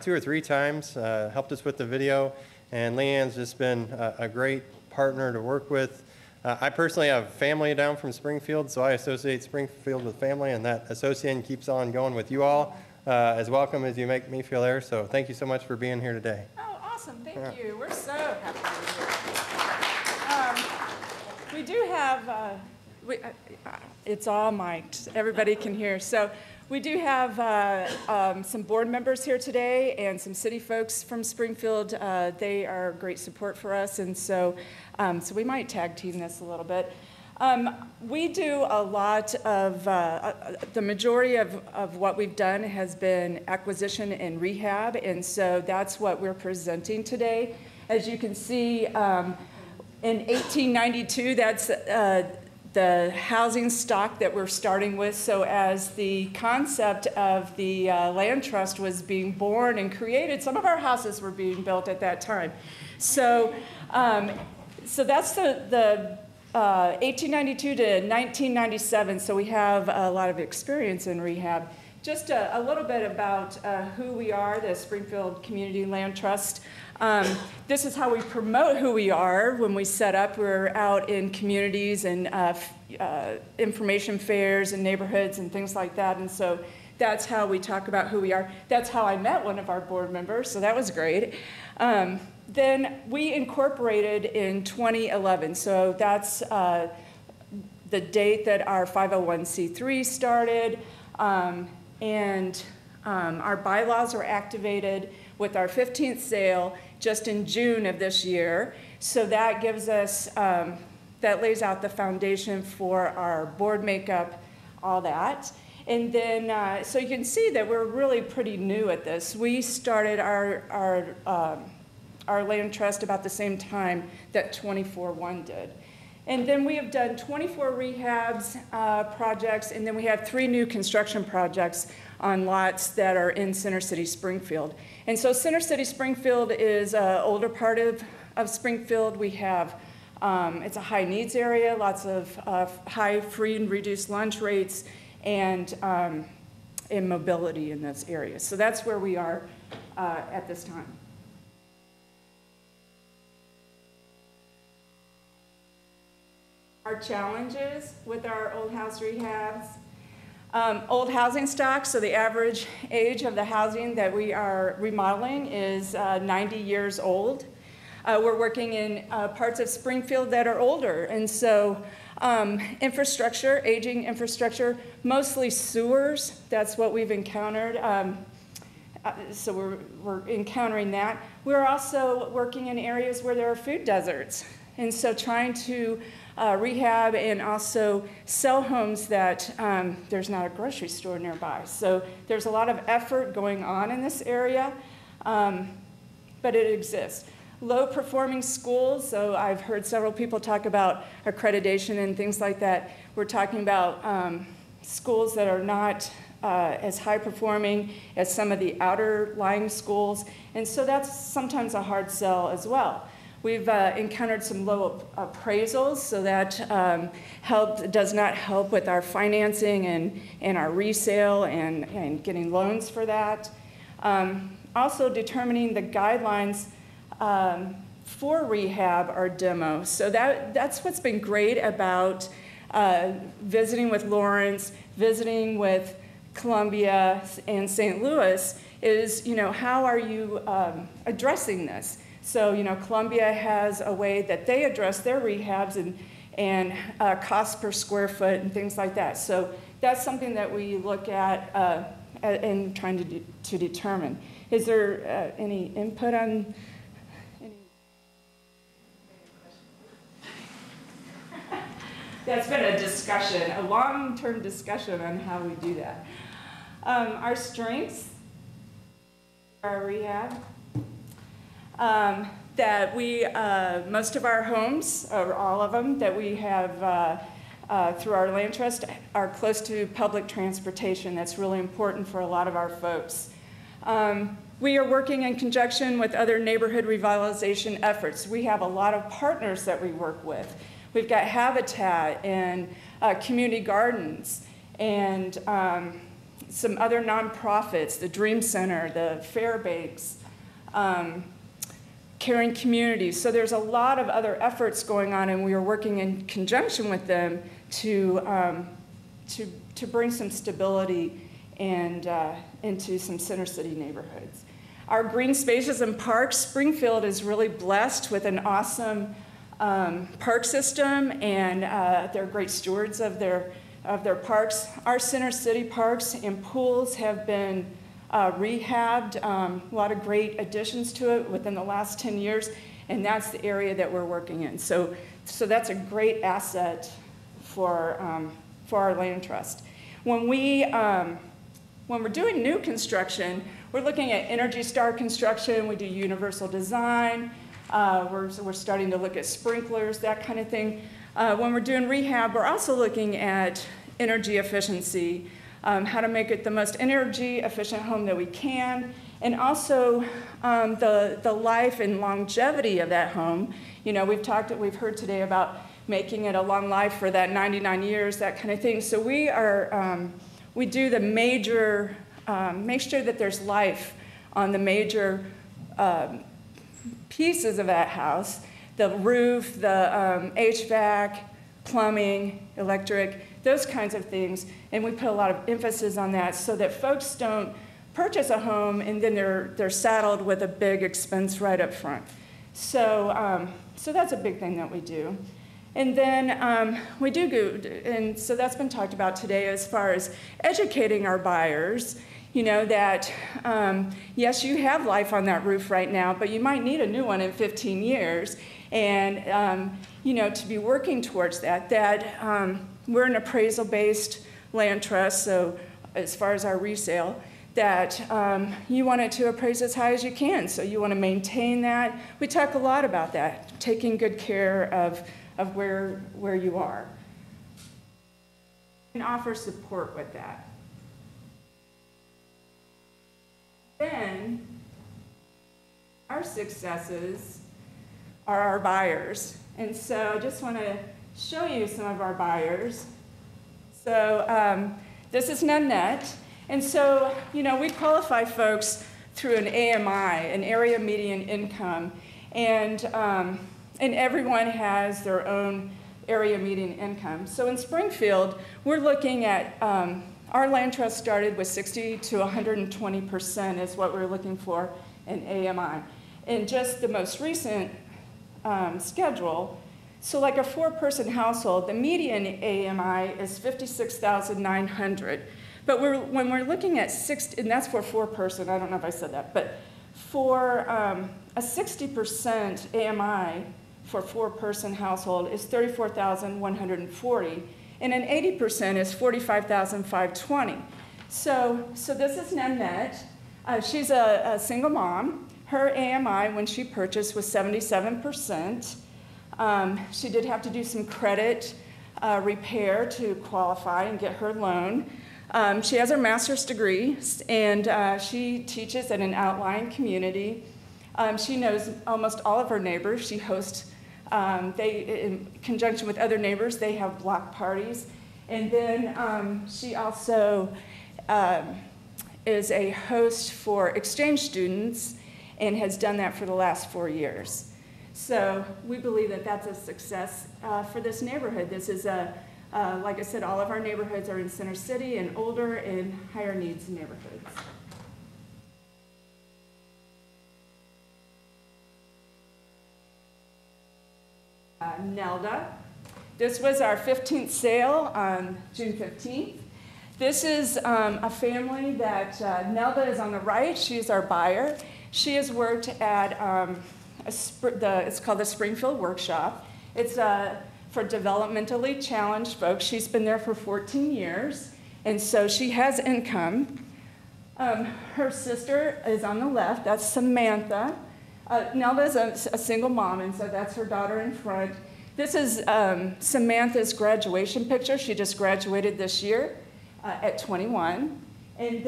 or 3 times, helped us with the video, and LeeAnn's just been a great partner to work with. I personally have family down from Springfield, so I associate Springfield with family, and that association keeps on going with you all. As welcome as you make me feel there, so thank you so much for being here today. Oh, awesome. Thank you. We're so happy to be here. We do have, it's all mic'd. Everybody can hear. So we do have some board members here today and some city folks from Springfield. They are great support for us, and so we might tag team this a little bit. We do a lot of, the majority of what we've done has been acquisition and rehab, and so that's what we're presenting today. As you can see, in 1892, that's the housing stock that we're starting with. So as the concept of the land trust was being born and created, some of our houses were being built at that time. So, so that's the 1892 to 1997, so we have a lot of experience in rehab. Just a little bit about who we are, the Springfield Community Land Trust. This is how we promote who we are when we set up. We're out in communities and information fairs and neighborhoods and things like that, and so that's how we talk about who we are. That's how I met one of our board members, so that was great. Then we incorporated in 2011, so that's the date that our 501c3 started, and our bylaws were activated with our 15th sale just in June of this year. So that gives us, that lays out the foundation for our board makeup, all that. And then, so you can see that we're really pretty new at this. We started our land trust about the same time that 24-1 did. And then we have done 24 rehabs projects, and then we have 3 new construction projects on lots that are in Center City, Springfield. And so Center City, Springfield is an older part of Springfield. We have, it's a high needs area, lots of high free and reduced lunch rates, and mobility in this area. So that's where we are at this time. Our challenges with our old house rehabs. Old housing stock, so the average age of the housing that we are remodeling is 90 years old. We're working in parts of Springfield that are older, and so infrastructure, aging infrastructure, mostly sewers, that's what we've encountered. So we're encountering that. We're also working in areas where there are food deserts, and so trying to rehab and also sell homes that there's not a grocery store nearby. So there's a lot of effort going on in this area, but it exists. Low performing schools, so I've heard several people talk about accreditation and things like that. We're talking about schools that are not as high performing as some of the outer lying schools, and so that's sometimes a hard sell as well. We've encountered some low appraisals, so that does not help with our financing and our resale and getting loans for that. Also determining the guidelines for rehab or demo. So that's what's been great about visiting with Lawrence, visiting with Columbia and St. Louis is, how are you addressing this? So, Columbia has a way that they address their rehabs and cost per square foot and things like that. So that's something that we look at in trying to determine. Is there any input on any? That's been a discussion, a long-term discussion on how we do that. Our strengths, our rehab, that we, most of our homes, or all of them, that we have through our land trust are close to public transportation. That's really important for a lot of our folks. We are working in conjunction with other neighborhood revitalization efforts. We have a lot of partners that we work with. We've got Habitat and Community Gardens and some other nonprofits, the Dream Center, the Fairbanks, Caring Communities. So there's a lot of other efforts going on, and we are working in conjunction with them to bring some stability and into some center city neighborhoods. Our green spaces and parks, Springfield is really blessed with an awesome park system, and they're great stewards of their parks. Our center city parks and pools have been rehabbed, a lot of great additions to it within the last 10 years, and that's the area that we're working in. So that's a great asset for our land trust. When we're doing new construction, we're looking at Energy Star construction. We do universal design. We're starting to look at sprinklers, that kind of thing. When we're doing rehab, we're also looking at energy efficiency, how to make it the most energy efficient home that we can, and also the life and longevity of that home. You know, we've heard today about making it a long life for that 99 years, that kind of thing. So we do the major, make sure that there's life on the major pieces of that house, the roof, the HVAC, plumbing, electric, those kinds of things. And we put a lot of emphasis on that so that folks don't purchase a home and then they're saddled with a big expense right up front. So that's a big thing that we do. And then we do go, and so that's been talked about today as far as educating our buyers, you know, that yes, you have life on that roof right now, but you might need a new one in 15 years. And, you know, to be working towards that we're an appraisal-based land trust, so as far as our resale, that you want it to appraise as high as you can, so you want to maintain that. We talk a lot about that, taking good care of where you are. And offer support with that. Then, our successes are our buyers. And so I just want to show you some of our buyers. So this is Nanette. And so, you know, we qualify folks through an AMI, an area median income. And everyone has their own area median income. So in Springfield, we're looking at, our land trust started with 60 to 120% is what we're looking for in AMI. In just the most recent schedule, so like a 4-person household, the median AMI is 56,900. But when we're looking at and that's for 4-person, I don't know if I said that, but for a 60% AMI for 4-person household is 34,140, and an 80% is 45,520. So this is Nanette. She's a single mom. Her AMI when she purchased was 77%. She did have to do some credit repair to qualify and get her loan. She has her master's degree, and she teaches at an outlying community. She knows almost all of her neighbors. She hosts, in conjunction with other neighbors, they have block parties. And then she also is a host for exchange students and has done that for the last 4 years. So we believe that that's a success for this neighborhood. This is like I said, all of our neighborhoods are in Center City and older and higher needs neighborhoods. Nelda. This was our 15th sale on June 15th. This is a family that Nelda is on the right. She's our buyer. She has worked at it's called the Springfield Workshop. It's for developmentally challenged folks. She's been there for 14 years, and so she has income. Her sister is on the left. That's Samantha. Nelda's a single mom, and so that's her daughter in front. This is Samantha's graduation picture. She just graduated this year at 21. And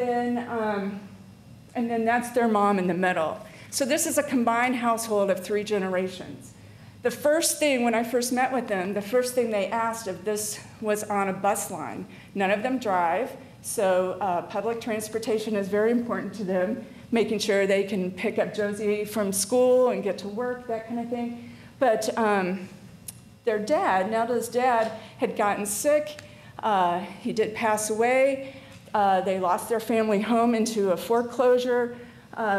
then that's their mom in the middle. So this is a combined household of 3 generations. The first thing, when I first met with them, the first thing they asked if this was on a bus line. None of them drive, so public transportation is very important to them, making sure they can pick up Josie from school and get to work, that kind of thing. But their dad, Nelda's dad, had gotten sick. He did pass away. They lost their family home into a foreclosure.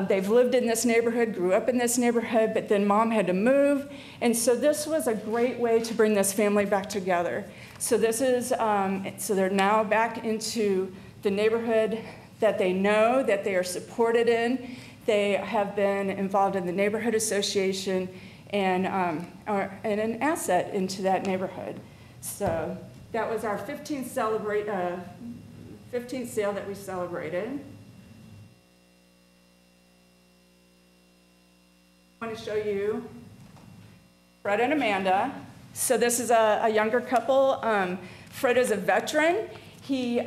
They've lived in this neighborhood, grew up in this neighborhood, but then mom had to move. And so this was a great way to bring this family back together. So this is, so they're now back into the neighborhood that they know, that they are supported in. They have been involved in the neighborhood association and an asset into that neighborhood. So that was our 15th sale that we celebrated. I want to show you Fred and Amanda. So this is a younger couple. Fred is a veteran. He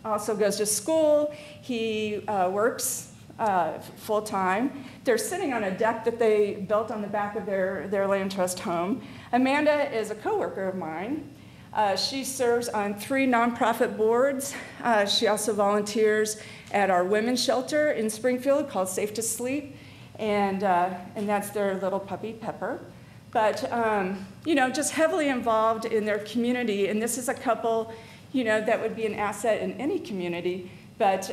also goes to school. He works full-time. They're sitting on a deck that they built on the back of their land trust home. Amanda is a coworker of mine. She serves on 3 nonprofit boards. She also volunteers at our women's shelter in Springfield called Safe to Sleep. And that's their little puppy, Pepper. But, you know, just heavily involved in their community. And this is a couple, you know, that would be an asset in any community, but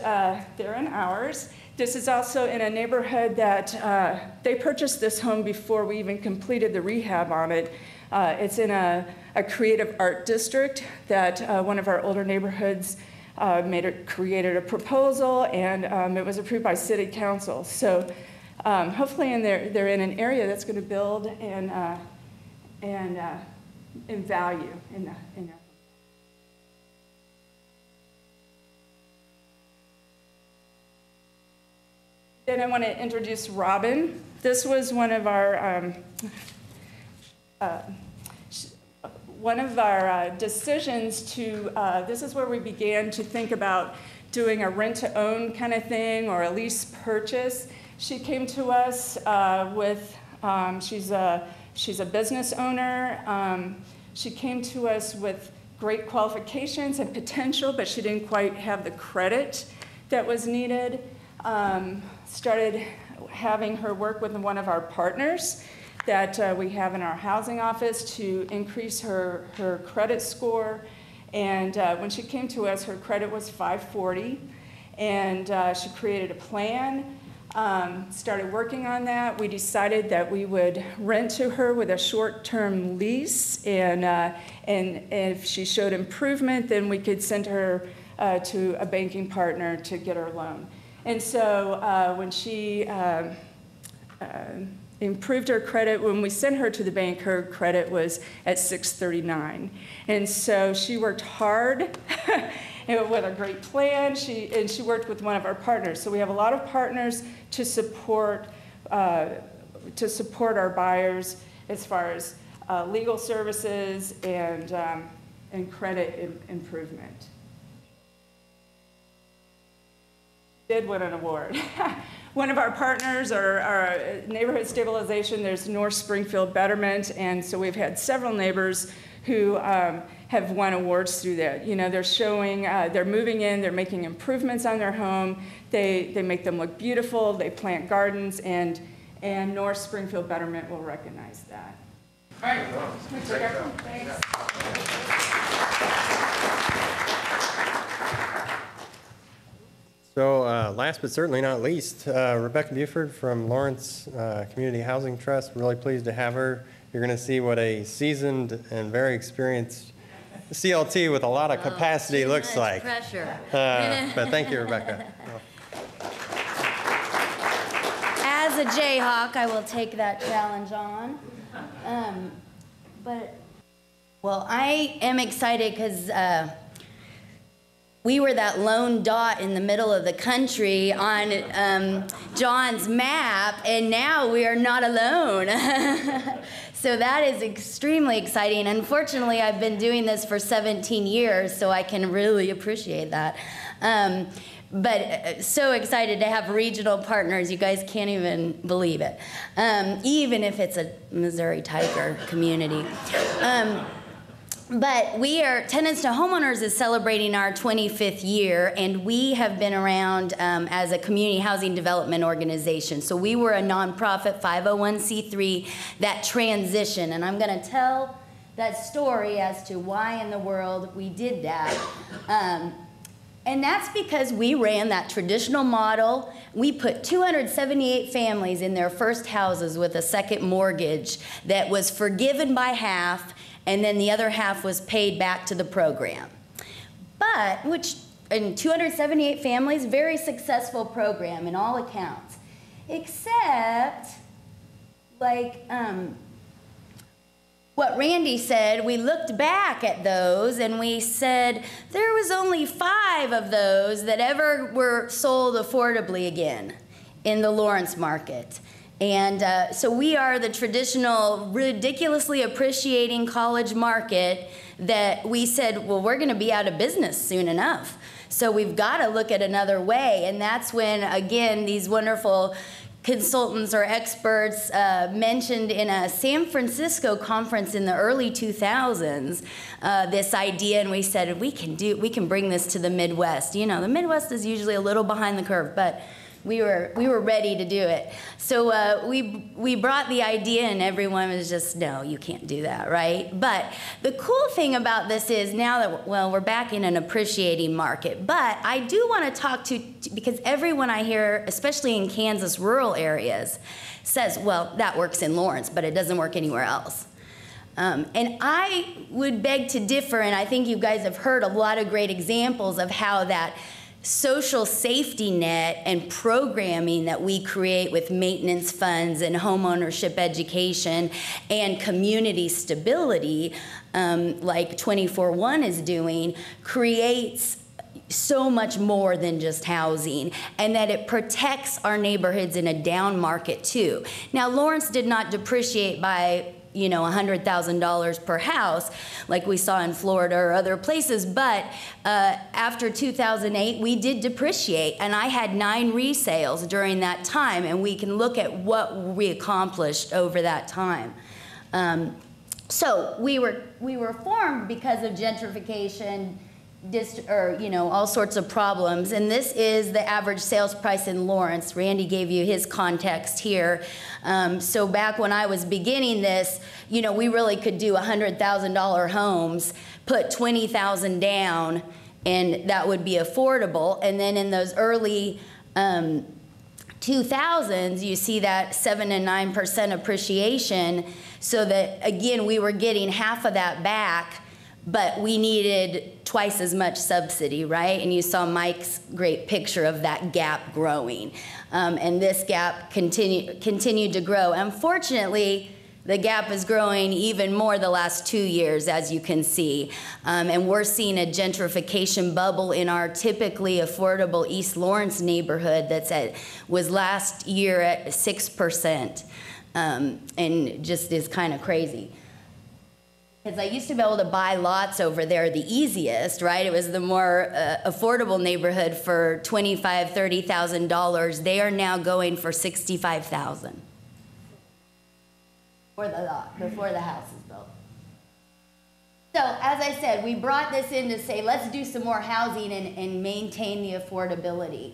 they're in ours. This is also in a neighborhood that they purchased this home before we even completed the rehab on it. It's in a creative art district that one of our older neighborhoods created a proposal, and it was approved by city council. So hopefully they're in an area that's going to build and in value in that. Then I want to introduce Robin. This was one of our decisions to, this is where we began to think about doing a rent-to-own kind of thing or a lease purchase. She came to us with, she's a business owner. She came to us with great qualifications and potential, but she didn't quite have the credit that was needed. Started having her work with one of our partners that we have in our housing office to increase her credit score. And when she came to us, her credit was 540, and she created a plan, started working on that. We decided that we would rent to her with a short-term lease, and if she showed improvement, then we could send her to a banking partner to get her loan. And so when she improved her credit, when we sent her to the bank, her credit was at 639. And so she worked hard with a great plan. She worked with one of our partners. So we have a lot of partners to support our buyers as far as legal services and credit improvement. Did win an award. One of our partners are Neighborhood Stabilization. There's North Springfield Betterment, and so we've had several neighbors who have won awards through that. You know, they're showing, they're moving in, they're making improvements on their home, they make them look beautiful, they plant gardens, and North Springfield Betterment will recognize that. All right, let's take our phone. Thanks. So last but certainly not least, Rebecca Buford from Lawrence Community Housing Trust. Really pleased to have her. You're going to see what a seasoned and very experienced CLT with a lot of capacity looks like. Pressure. But thank you, Rebecca. As a Jayhawk, I will take that challenge on. Well, I am excited because we were that lone dot in the middle of the country on John's map, and now we are not alone. So that is extremely exciting. Unfortunately, I've been doing this for 17 years, so I can really appreciate that. But so excited to have regional partners. You guys can't even believe it, even if it's a Missouri Tiger community. But Tenants to Homeowners is celebrating our 25th year, and we have been around as a community housing development organization. So we were a nonprofit 501c3 that transitioned, and I'm going to tell that story as to why in the world we did that. And that's because we ran that traditional model. We put 278 families in their first houses with a second mortgage that was forgiven by half, and then the other half was paid back to the program. But, in 278 families, very successful program in all accounts, except, what Randy said, we looked back at those and we said there was only 5 of those that ever were sold affordably again in the Lawrence market. And so we are the traditional, ridiculously appreciating college market that we said, well, we're going to be out of business soon enough. So we've got to look at another way. And that's when, again, these wonderful consultants or experts mentioned in a San Francisco conference in the early 2000s this idea, and we said we can bring this to the Midwest. You know, the Midwest is usually a little behind the curve, but we were ready to do it. So we brought the idea, and everyone was just, no, you can't do that, right? But the cool thing about this is now that, well, we're back in an appreciating market. But I do want to talk because everyone I hear, especially in Kansas rural areas, says, well, that works in Lawrence, but it doesn't work anywhere else. And I would beg to differ, and I think you guys have heard a lot of great examples of how that social safety net and programming that we create with maintenance funds and homeownership education and community stability, like 24/1 is doing, creates so much more than just housing, and that it protects our neighborhoods in a down market too. Now, Lawrence did not depreciate by $100,000 per house like we saw in Florida or other places, but after 2008 we did depreciate, and I had 9 resales during that time, and we can look at what we accomplished over that time. So we were formed because of gentrification, all sorts of problems, and this is the average sales price in Lawrence. Randy gave you his context here. So back when I was beginning this, we really could do $100,000 homes, put $20,000 down, and that would be affordable. And then in those early 2000s, you see that 7 and 9% appreciation, so that again we were getting half of that back, but we needed twice as much subsidy, right? And you saw Mike's great picture of that gap growing. And this gap continued to grow. Unfortunately, the gap is growing even more the last 2 years, as you can see. And we're seeing a gentrification bubble in our typically affordable East Lawrence neighborhood was last year at 6%, and just is kind of crazy. Because I used to be able to buy lots over there the easiest, right? It was the more affordable neighborhood for $25,000, $30,000. They are now going for $65,000 for the lot, before the house is built. So as I said, we brought this in to say, let's do some more housing and maintain the affordability.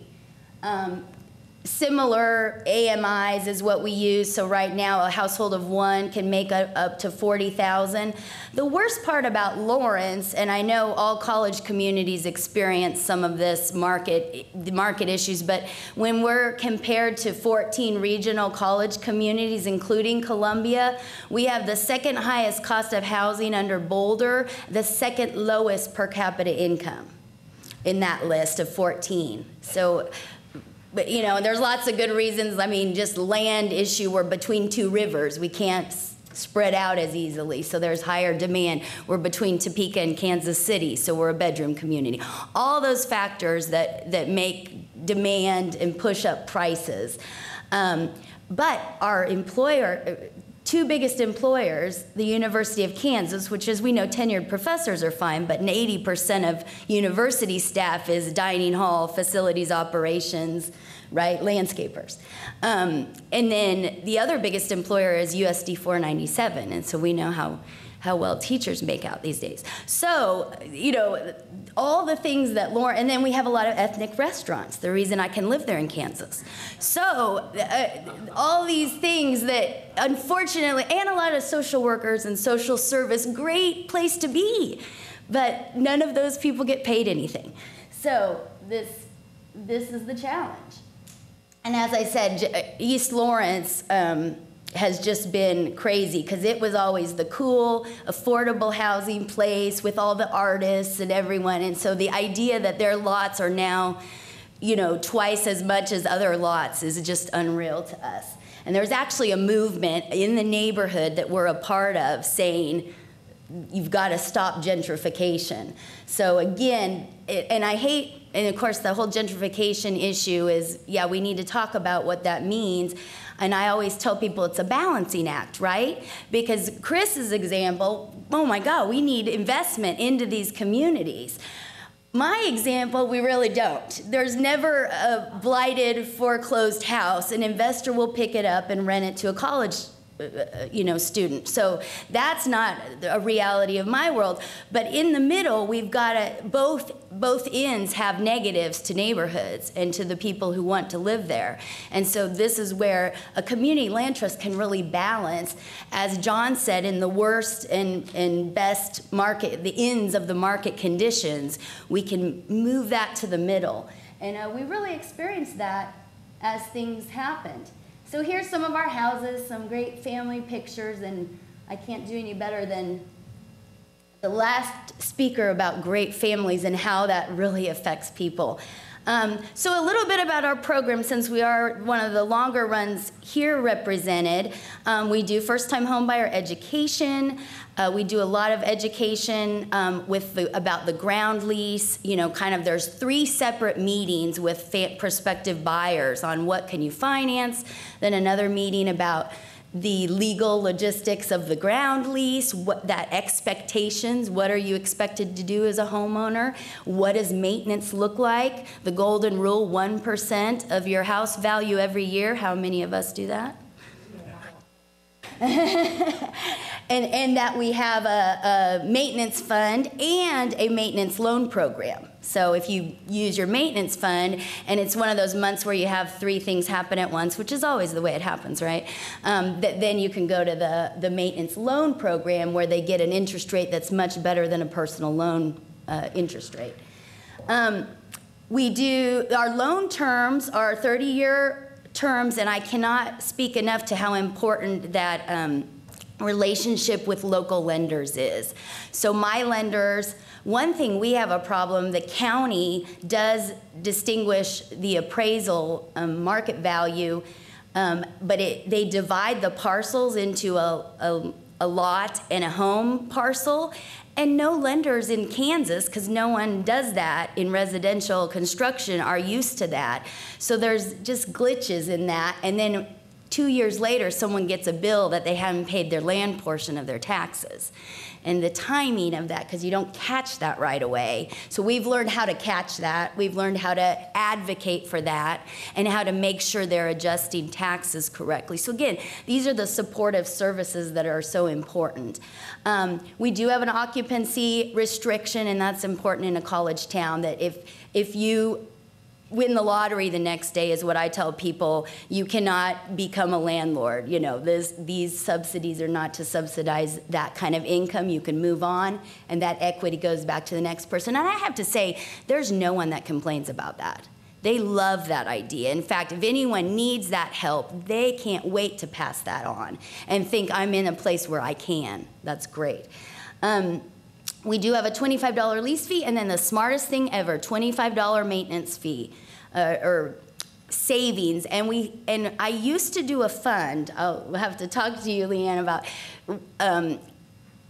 Similar AMIs is what we use. So right now, a household of one can make up to $40,000. The worst part about Lawrence, and I know all college communities experience some of this market issues, but when we're compared to 14 regional college communities, including Columbia, we have the second highest cost of housing under Boulder, the second lowest per capita income in that list of 14. So. But, you know, there's lots of good reasons. I mean, just land issue, we're between two rivers. We can't spread out as easily, so there's higher demand. We're between Topeka and Kansas City, so we're a bedroom community. All those factors that make demand and push up prices. But our two biggest employers, the University of Kansas, which, as we know, tenured professors are fine, but 80% of university staff is dining hall, facilities operations, right, landscapers. And then the other biggest employer is USD 497, and so we know how well teachers make out these days. So, you know, all the things that Lauren, and then we have a lot of ethnic restaurants, the reason I can live there in Kansas. So, all these things that, unfortunately, and a lot of social workers and social service, great place to be, but none of those people get paid anything. So, this is the challenge. And as I said, East Lawrence, has just been crazy because it was always the cool, affordable housing place with all the artists and everyone. And so the idea that their lots are now, you know, twice as much as other lots is just unreal to us. And there's actually a movement in the neighborhood that we're a part of saying, you've got to stop gentrification. So again, and I hate, and of course the whole gentrification issue is, yeah, we need to talk about what that means. And I always tell people it's a balancing act, right? Because Chris's example, oh my God, we need investment into these communities. My example, we really don't. There's never a blighted, foreclosed house. An investor will pick it up and rent it to a college student. So that's not a reality of my world. But in the middle, we've got to, both ends have negatives to neighborhoods and to the people who want to live there. And so this is where a community land trust can really balance, as John said, in the worst and best market, the ends of the market conditions, we can move that to the middle. And we really experienced that as things happened. So here's some of our houses, some great family pictures, and I can't do any better than the last speaker about great families and how that really affects people. So a little bit about our program, since we are one of the longer runs here represented. We do first-time homebuyer education. We do a lot of education about the ground lease. You know, kind of there's 3 separate meetings with prospective buyers on what can you finance, then another meeting about the legal logistics of the ground lease, expectations, what are you expected to do as a homeowner, what does maintenance look like, the golden rule, 1% of your house value every year. How many of us do that? And that we have a maintenance fund and a maintenance loan program. So if you use your maintenance fund, and it's one of those months where you have 3 things happen at once, which is always the way it happens, right? Then you can go to the maintenance loan program where they get an interest rate that's much better than a personal loan interest rate. Our loan terms are 30-year terms, and I cannot speak enough to how important that relationship with local lenders is. So my lenders, one thing we have a problem, the county does distinguish the appraisal market value, but they divide the parcels into a lot and a home parcel, and no lenders in Kansas, because no one does that in residential construction, are used to that. So there's just glitches in that, and then 2 years later, someone gets a bill that they haven't paid their land portion of their taxes. And the timing of that, because you don't catch that right away. So we've learned how to catch that. We've learned how to advocate for that and how to make sure they're adjusting taxes correctly. So again, these are the supportive services that are so important. We do have an occupancy restriction, and that's important in a college town, that if you win the lottery the next day is what I tell people. You cannot become a landlord. You know, these subsidies are not to subsidize that kind of income. You can move on, and that equity goes back to the next person. And I have to say, there's no one that complains about that. They love that idea. In fact, if anyone needs that help, they can't wait to pass that on and think I'm in a place where I can. That's great. We do have a $25 lease fee, and then the smartest thing ever, $25 maintenance fee or savings. And I used to do a fund. I'll have to talk to you, LeeAnn, about.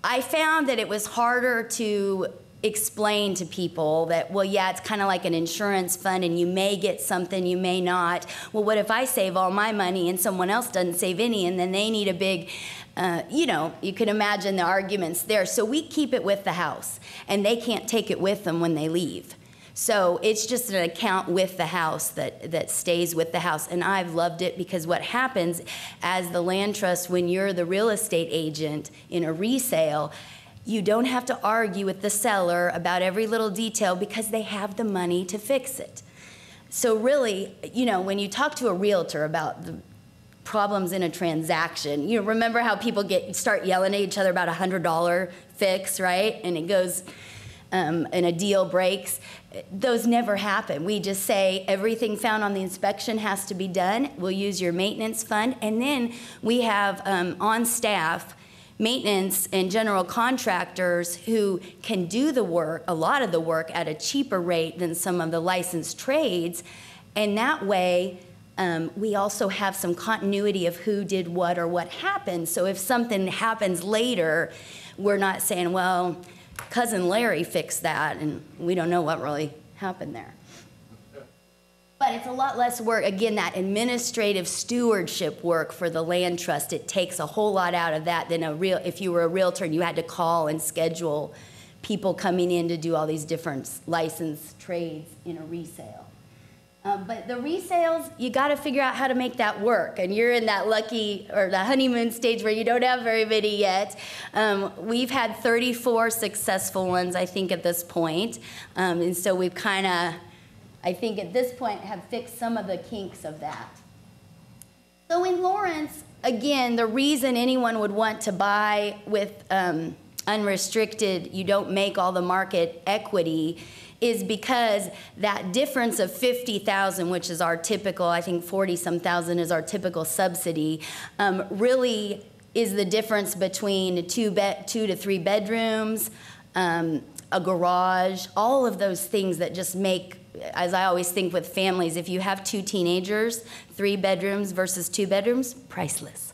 I found that it was harder to explain to people that, well, yeah, it's kind of like an insurance fund, and you may get something, you may not. Well, what if I save all my money and someone else doesn't save any, and then they need a big. You know, you can imagine the arguments there. So we keep it with the house, and they can't take it with them when they leave. So it's just an account with the house that stays with the house. And I've loved it because what happens as the land trust, when you're the real estate agent in a resale, you don't have to argue with the seller about every little detail because they have the money to fix it. So really, you know, when you talk to a realtor about the problems in a transaction, you remember how people start yelling at each other about $100 fix, right? And it goes, and a deal breaks. Those never happen. We just say everything found on the inspection has to be done. We'll use your maintenance fund. And then we have on staff maintenance and general contractors who can do the work, a lot of the work, at a cheaper rate than some of the licensed trades. And that way, we also have some continuity of who did what or what happened. So if something happens later, we're not saying, well, cousin Larry fixed that, and we don't know what really happened there. But it's a lot less work. Again, that administrative stewardship work for the land trust, it takes a whole lot out of that than if you were a realtor and you had to call and schedule people coming in to do all these different licensed trades in a resale. But the resales, you got to figure out how to make that work. And you're in that lucky or the honeymoon stage where you don't have very many yet. We've had 34 successful ones, I think, at this point. And so we've kind of, I think at this point, have fixed some of the kinks of that. So in Lawrence, again, the reason anyone would want to buy with unrestricted, you don't make all the market equity, is because that difference of $50,000, which is our typical, I think 40-some thousand is our typical subsidy, really is the difference between two to three bedrooms, a garage, all of those things that just make, as I always think with families, if you have two teenagers, 3 bedrooms versus 2 bedrooms, priceless.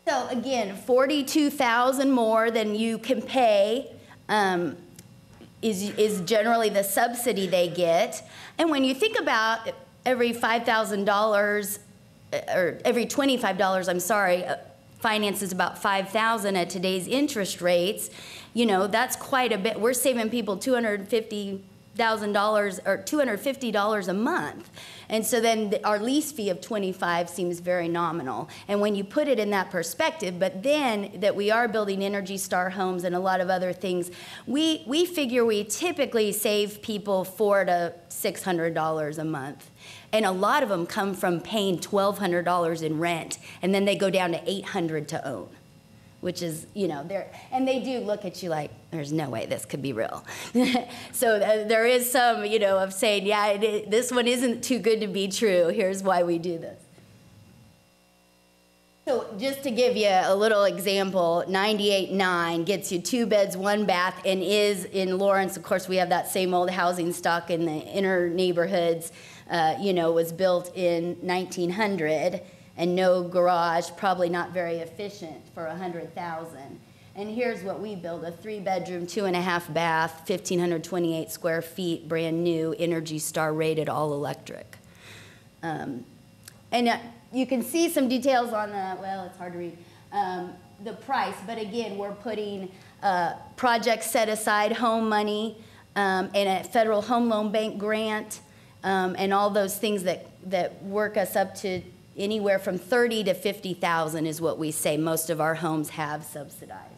So again, $42,000 more than you can pay is generally the subsidy they get. And when you think about every $5,000 or every $25, I'm sorry, finances about $5,000 at today's interest rates, you know, that's quite a bit. We're saving people $250,000 or $250 a month. And so then our lease fee of $25 seems very nominal. And when you put it in that perspective, but then that we are building Energy Star homes and a lot of other things, we figure we typically save people $400 to $600 a month. And a lot of them come from paying $1,200 in rent, and then they go down to $800 to own, which is, you know, and they do look at you like, there's no way this could be real. So there is some, you know, of saying, yeah, this one isn't too good to be true. Here's why we do this. So just to give you a little example, 98.9 gets you 2 beds, 1 bath, and is in Lawrence. Of course, we have that same old housing stock in the inner neighborhoods. You know, was built in 1900, and no garage, probably not very efficient for $100,000. And here's what we build: a 3-bedroom, 2.5 bath, 1,528 square feet, brand new, Energy Star rated, all electric. And you can see some details on the, well, it's hard to read, the price. But again, we're putting project set aside home money and a federal home loan bank grant and all those things that work us up to anywhere from $30,000 to $50,000 is what we say most of our homes have subsidized.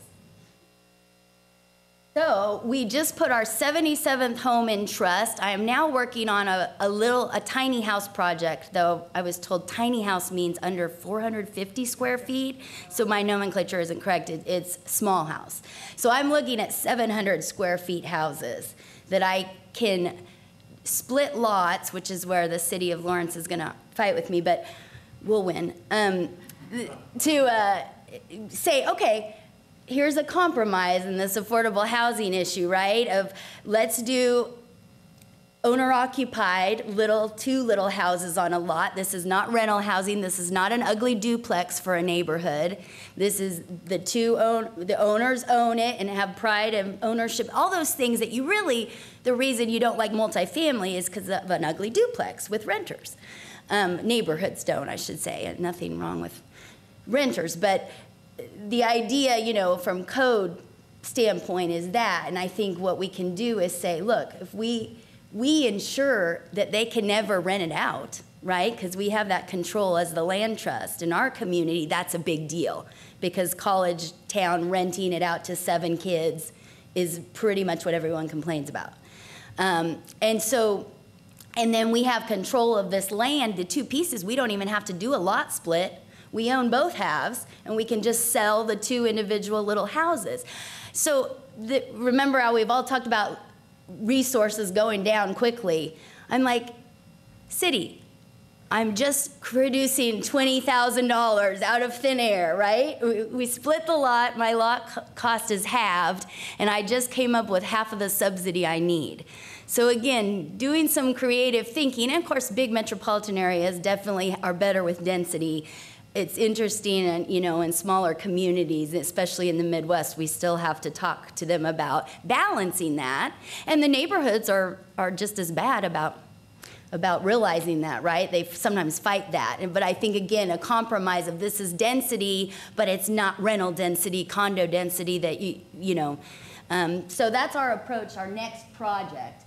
So we just put our 77th home in trust. I am now working on a tiny house project, though I was told tiny house means under 450 square feet. So my nomenclature isn't correct, it's small house. So I'm looking at 700 square feet houses that I can split lots, which is where the city of Lawrence is gonna fight with me, but we'll win. To say, okay, here's a compromise in this affordable housing issue, right? Of let's do owner-occupied two little houses on a lot. This is not rental housing. This is not an ugly duplex for a neighborhood. This is the owners own it and have pride and ownership. All those things that you really, the reason you don't like multifamily is because of an ugly duplex with renters. Neighborhoods don't, I should say, and nothing wrong with renters, but the idea, you know, from code standpoint is that, and I think what we can do is say, look, if we ensure that they can never rent it out, right? Because we have that control as the land trust. In our community, that's a big deal because college town renting it out to 7 kids is pretty much what everyone complains about. And then we have control of this land, the 2 pieces. We don't even have to do a lot split. We own both halves, and we can just sell the 2 individual little houses. So remember how we've all talked about resources going down quickly. I'm like, city, I'm just producing $20,000 out of thin air, right? We split the lot, my lot cost is halved, and I just came up with half of the subsidy I need. So again, doing some creative thinking, and of course big metropolitan areas definitely are better with density. It's interesting, and you know, in smaller communities, especially in the Midwest, we still have to talk to them about balancing that. And the neighborhoods are just as bad about realizing that, right? They sometimes fight that. But I think, again, a compromise of this is density, but it's not rental density, condo density that you know. So that's our approach, our next project.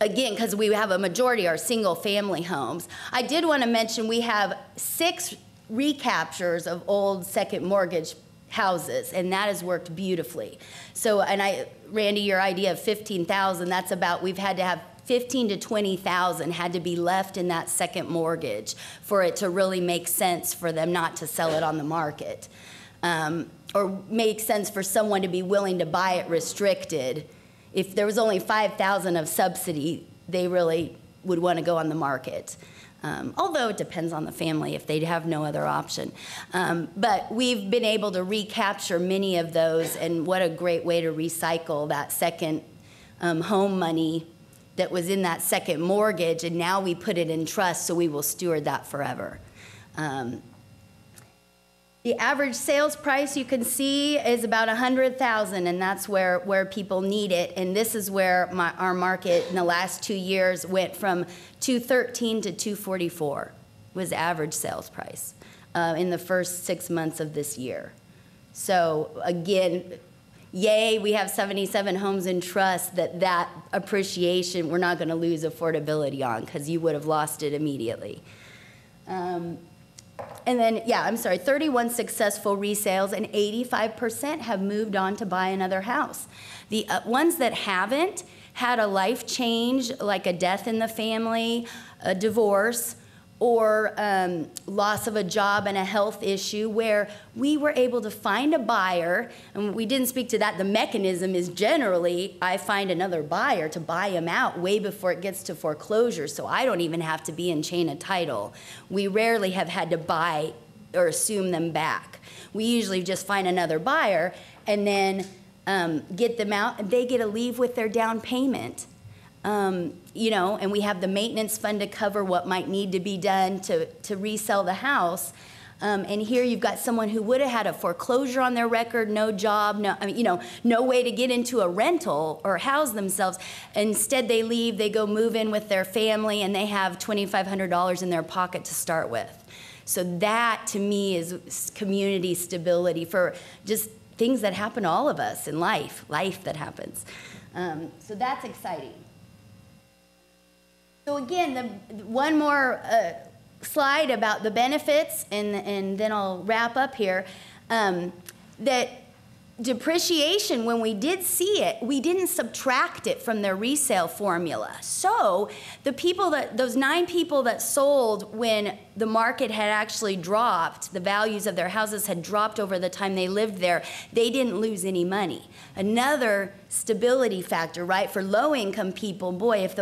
Again, because we have a majority are single family homes. I did want to mention we have 6 recaptures of old second mortgage houses, and that has worked beautifully. So, and Randy, your idea of 15,000, that's about, we've had to have 15 to 20,000 had to be left in that second mortgage for it to really make sense for them not to sell it on the market. Or make sense for someone to be willing to buy it restricted. If there was only 5,000 of subsidy, they really would want to go on the market. Although it depends on the family if they have no other option. But we've been able to recapture many of those, and what a great way to recycle that second home money that was in that second mortgage, and now we put it in trust, so we will steward that forever. The average sales price you can see is about $100,000, and that's where people need it. And this is where our market in the last 2 years went from $213 to $244 was average sales price in the first 6 months of this year. So again, yay, we have 77 homes in trust that appreciation we're not going to lose affordability on, because you would have lost it immediately. And then, yeah, I'm sorry, 31 successful resales, and 85% have moved on to buy another house. The ones that haven't had a life change, like a death in the family, a divorce, or loss of a job and a health issue, where we were able to find a buyer, and we didn't speak to that. The mechanism is generally, I find another buyer to buy them out way before it gets to foreclosure, so I don't even have to be in chain of title. We rarely have had to buy or assume them back. We usually just find another buyer and then get them out, and they get to leave with their down payment. You know, and we have the maintenance fund to cover what might need to be done to resell the house. And here you've got someone who would have had a foreclosure on their record, no job, no way to get into a rental or house themselves. Instead, they leave, they go move in with their family, and they have $2,500 in their pocket to start with. So that, to me, is community stability for just things that happen to all of us in life that happens. So that's exciting. So again, one more slide about the benefits, and then I'll wrap up here. That depreciation, when we did see it, we didn't subtract it from their resale formula. So the people those 9 people that sold when the market had actually dropped, the values of their houses had dropped over the time they lived there, they didn't lose any money. Another stability factor, right? For low-income people, boy, if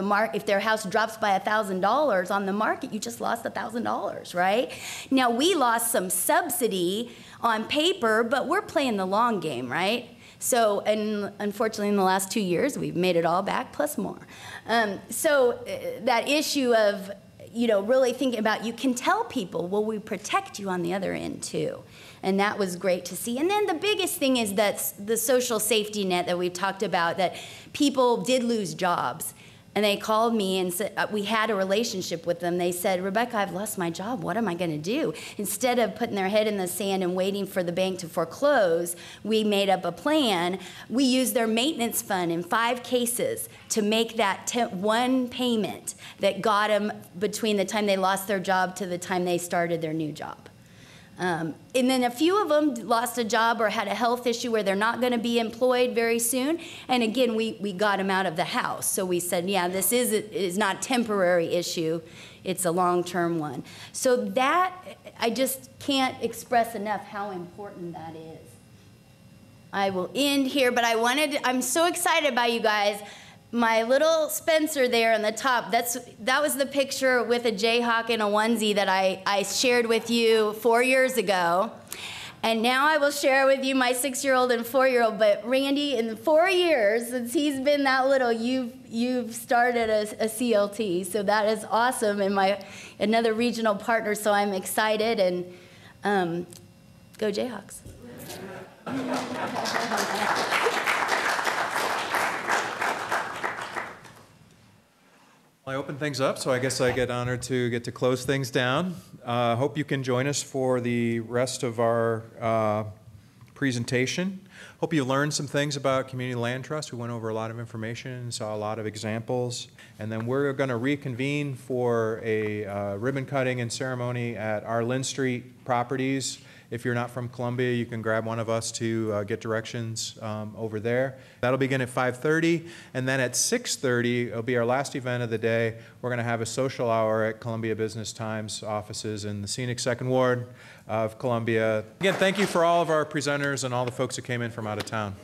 their house drops by $1,000 on the market, you just lost $1,000, right? Now, we lost some subsidy on paper, but we're playing the long game, right? So, and unfortunately, in the last 2 years, we've made it all back plus more. That issue of, really thinking about, you can tell people, well, we protect you on the other end too. And that was great to see. And then the biggest thing is that the social safety net that we've talked about, that people did lose jobs. And they called me and said, we had a relationship with them. They said, Rebecca, I've lost my job. What am I going to do? Instead of putting their head in the sand and waiting for the bank to foreclose, we made up a plan. We used their maintenance fund in 5 cases to make that one payment that got them between the time they lost their job to the time they started their new job. And then a few of them lost a job or had a health issue where they're not going to be employed very soon. And again, we got them out of the house. So we said, yeah, this is not a temporary issue. It's a long-term one. So that, I just can't express enough how important that is. I will end here, but I'm so excited about you guys. My little Spencer there on the top, that was the picture with a Jayhawk and a onesie that I shared with you 4 years ago. And now I will share with you my 6-year-old and 4-year-old. But Randy, in 4 years, since he's been that little, you've started a CLT. So that is awesome, and another regional partner, so I'm excited. And go Jayhawks. I open things up, so I guess I get honored to get to close things down. Hope you can join us for the rest of our presentation. Hope you learned some things about Community Land Trust. We went over a lot of information, saw a lot of examples, and then we're going to reconvene for a ribbon cutting and ceremony at our Lynn Street properties. If you're not from Columbia, you can grab one of us to get directions over there. That'll begin at 5:30, and then at 6:30, it'll be our last event of the day. We're going to have a social hour at Columbia Business Times offices in the scenic 2nd Ward of Columbia. Again, thank you for all of our presenters and all the folks who came in from out of town.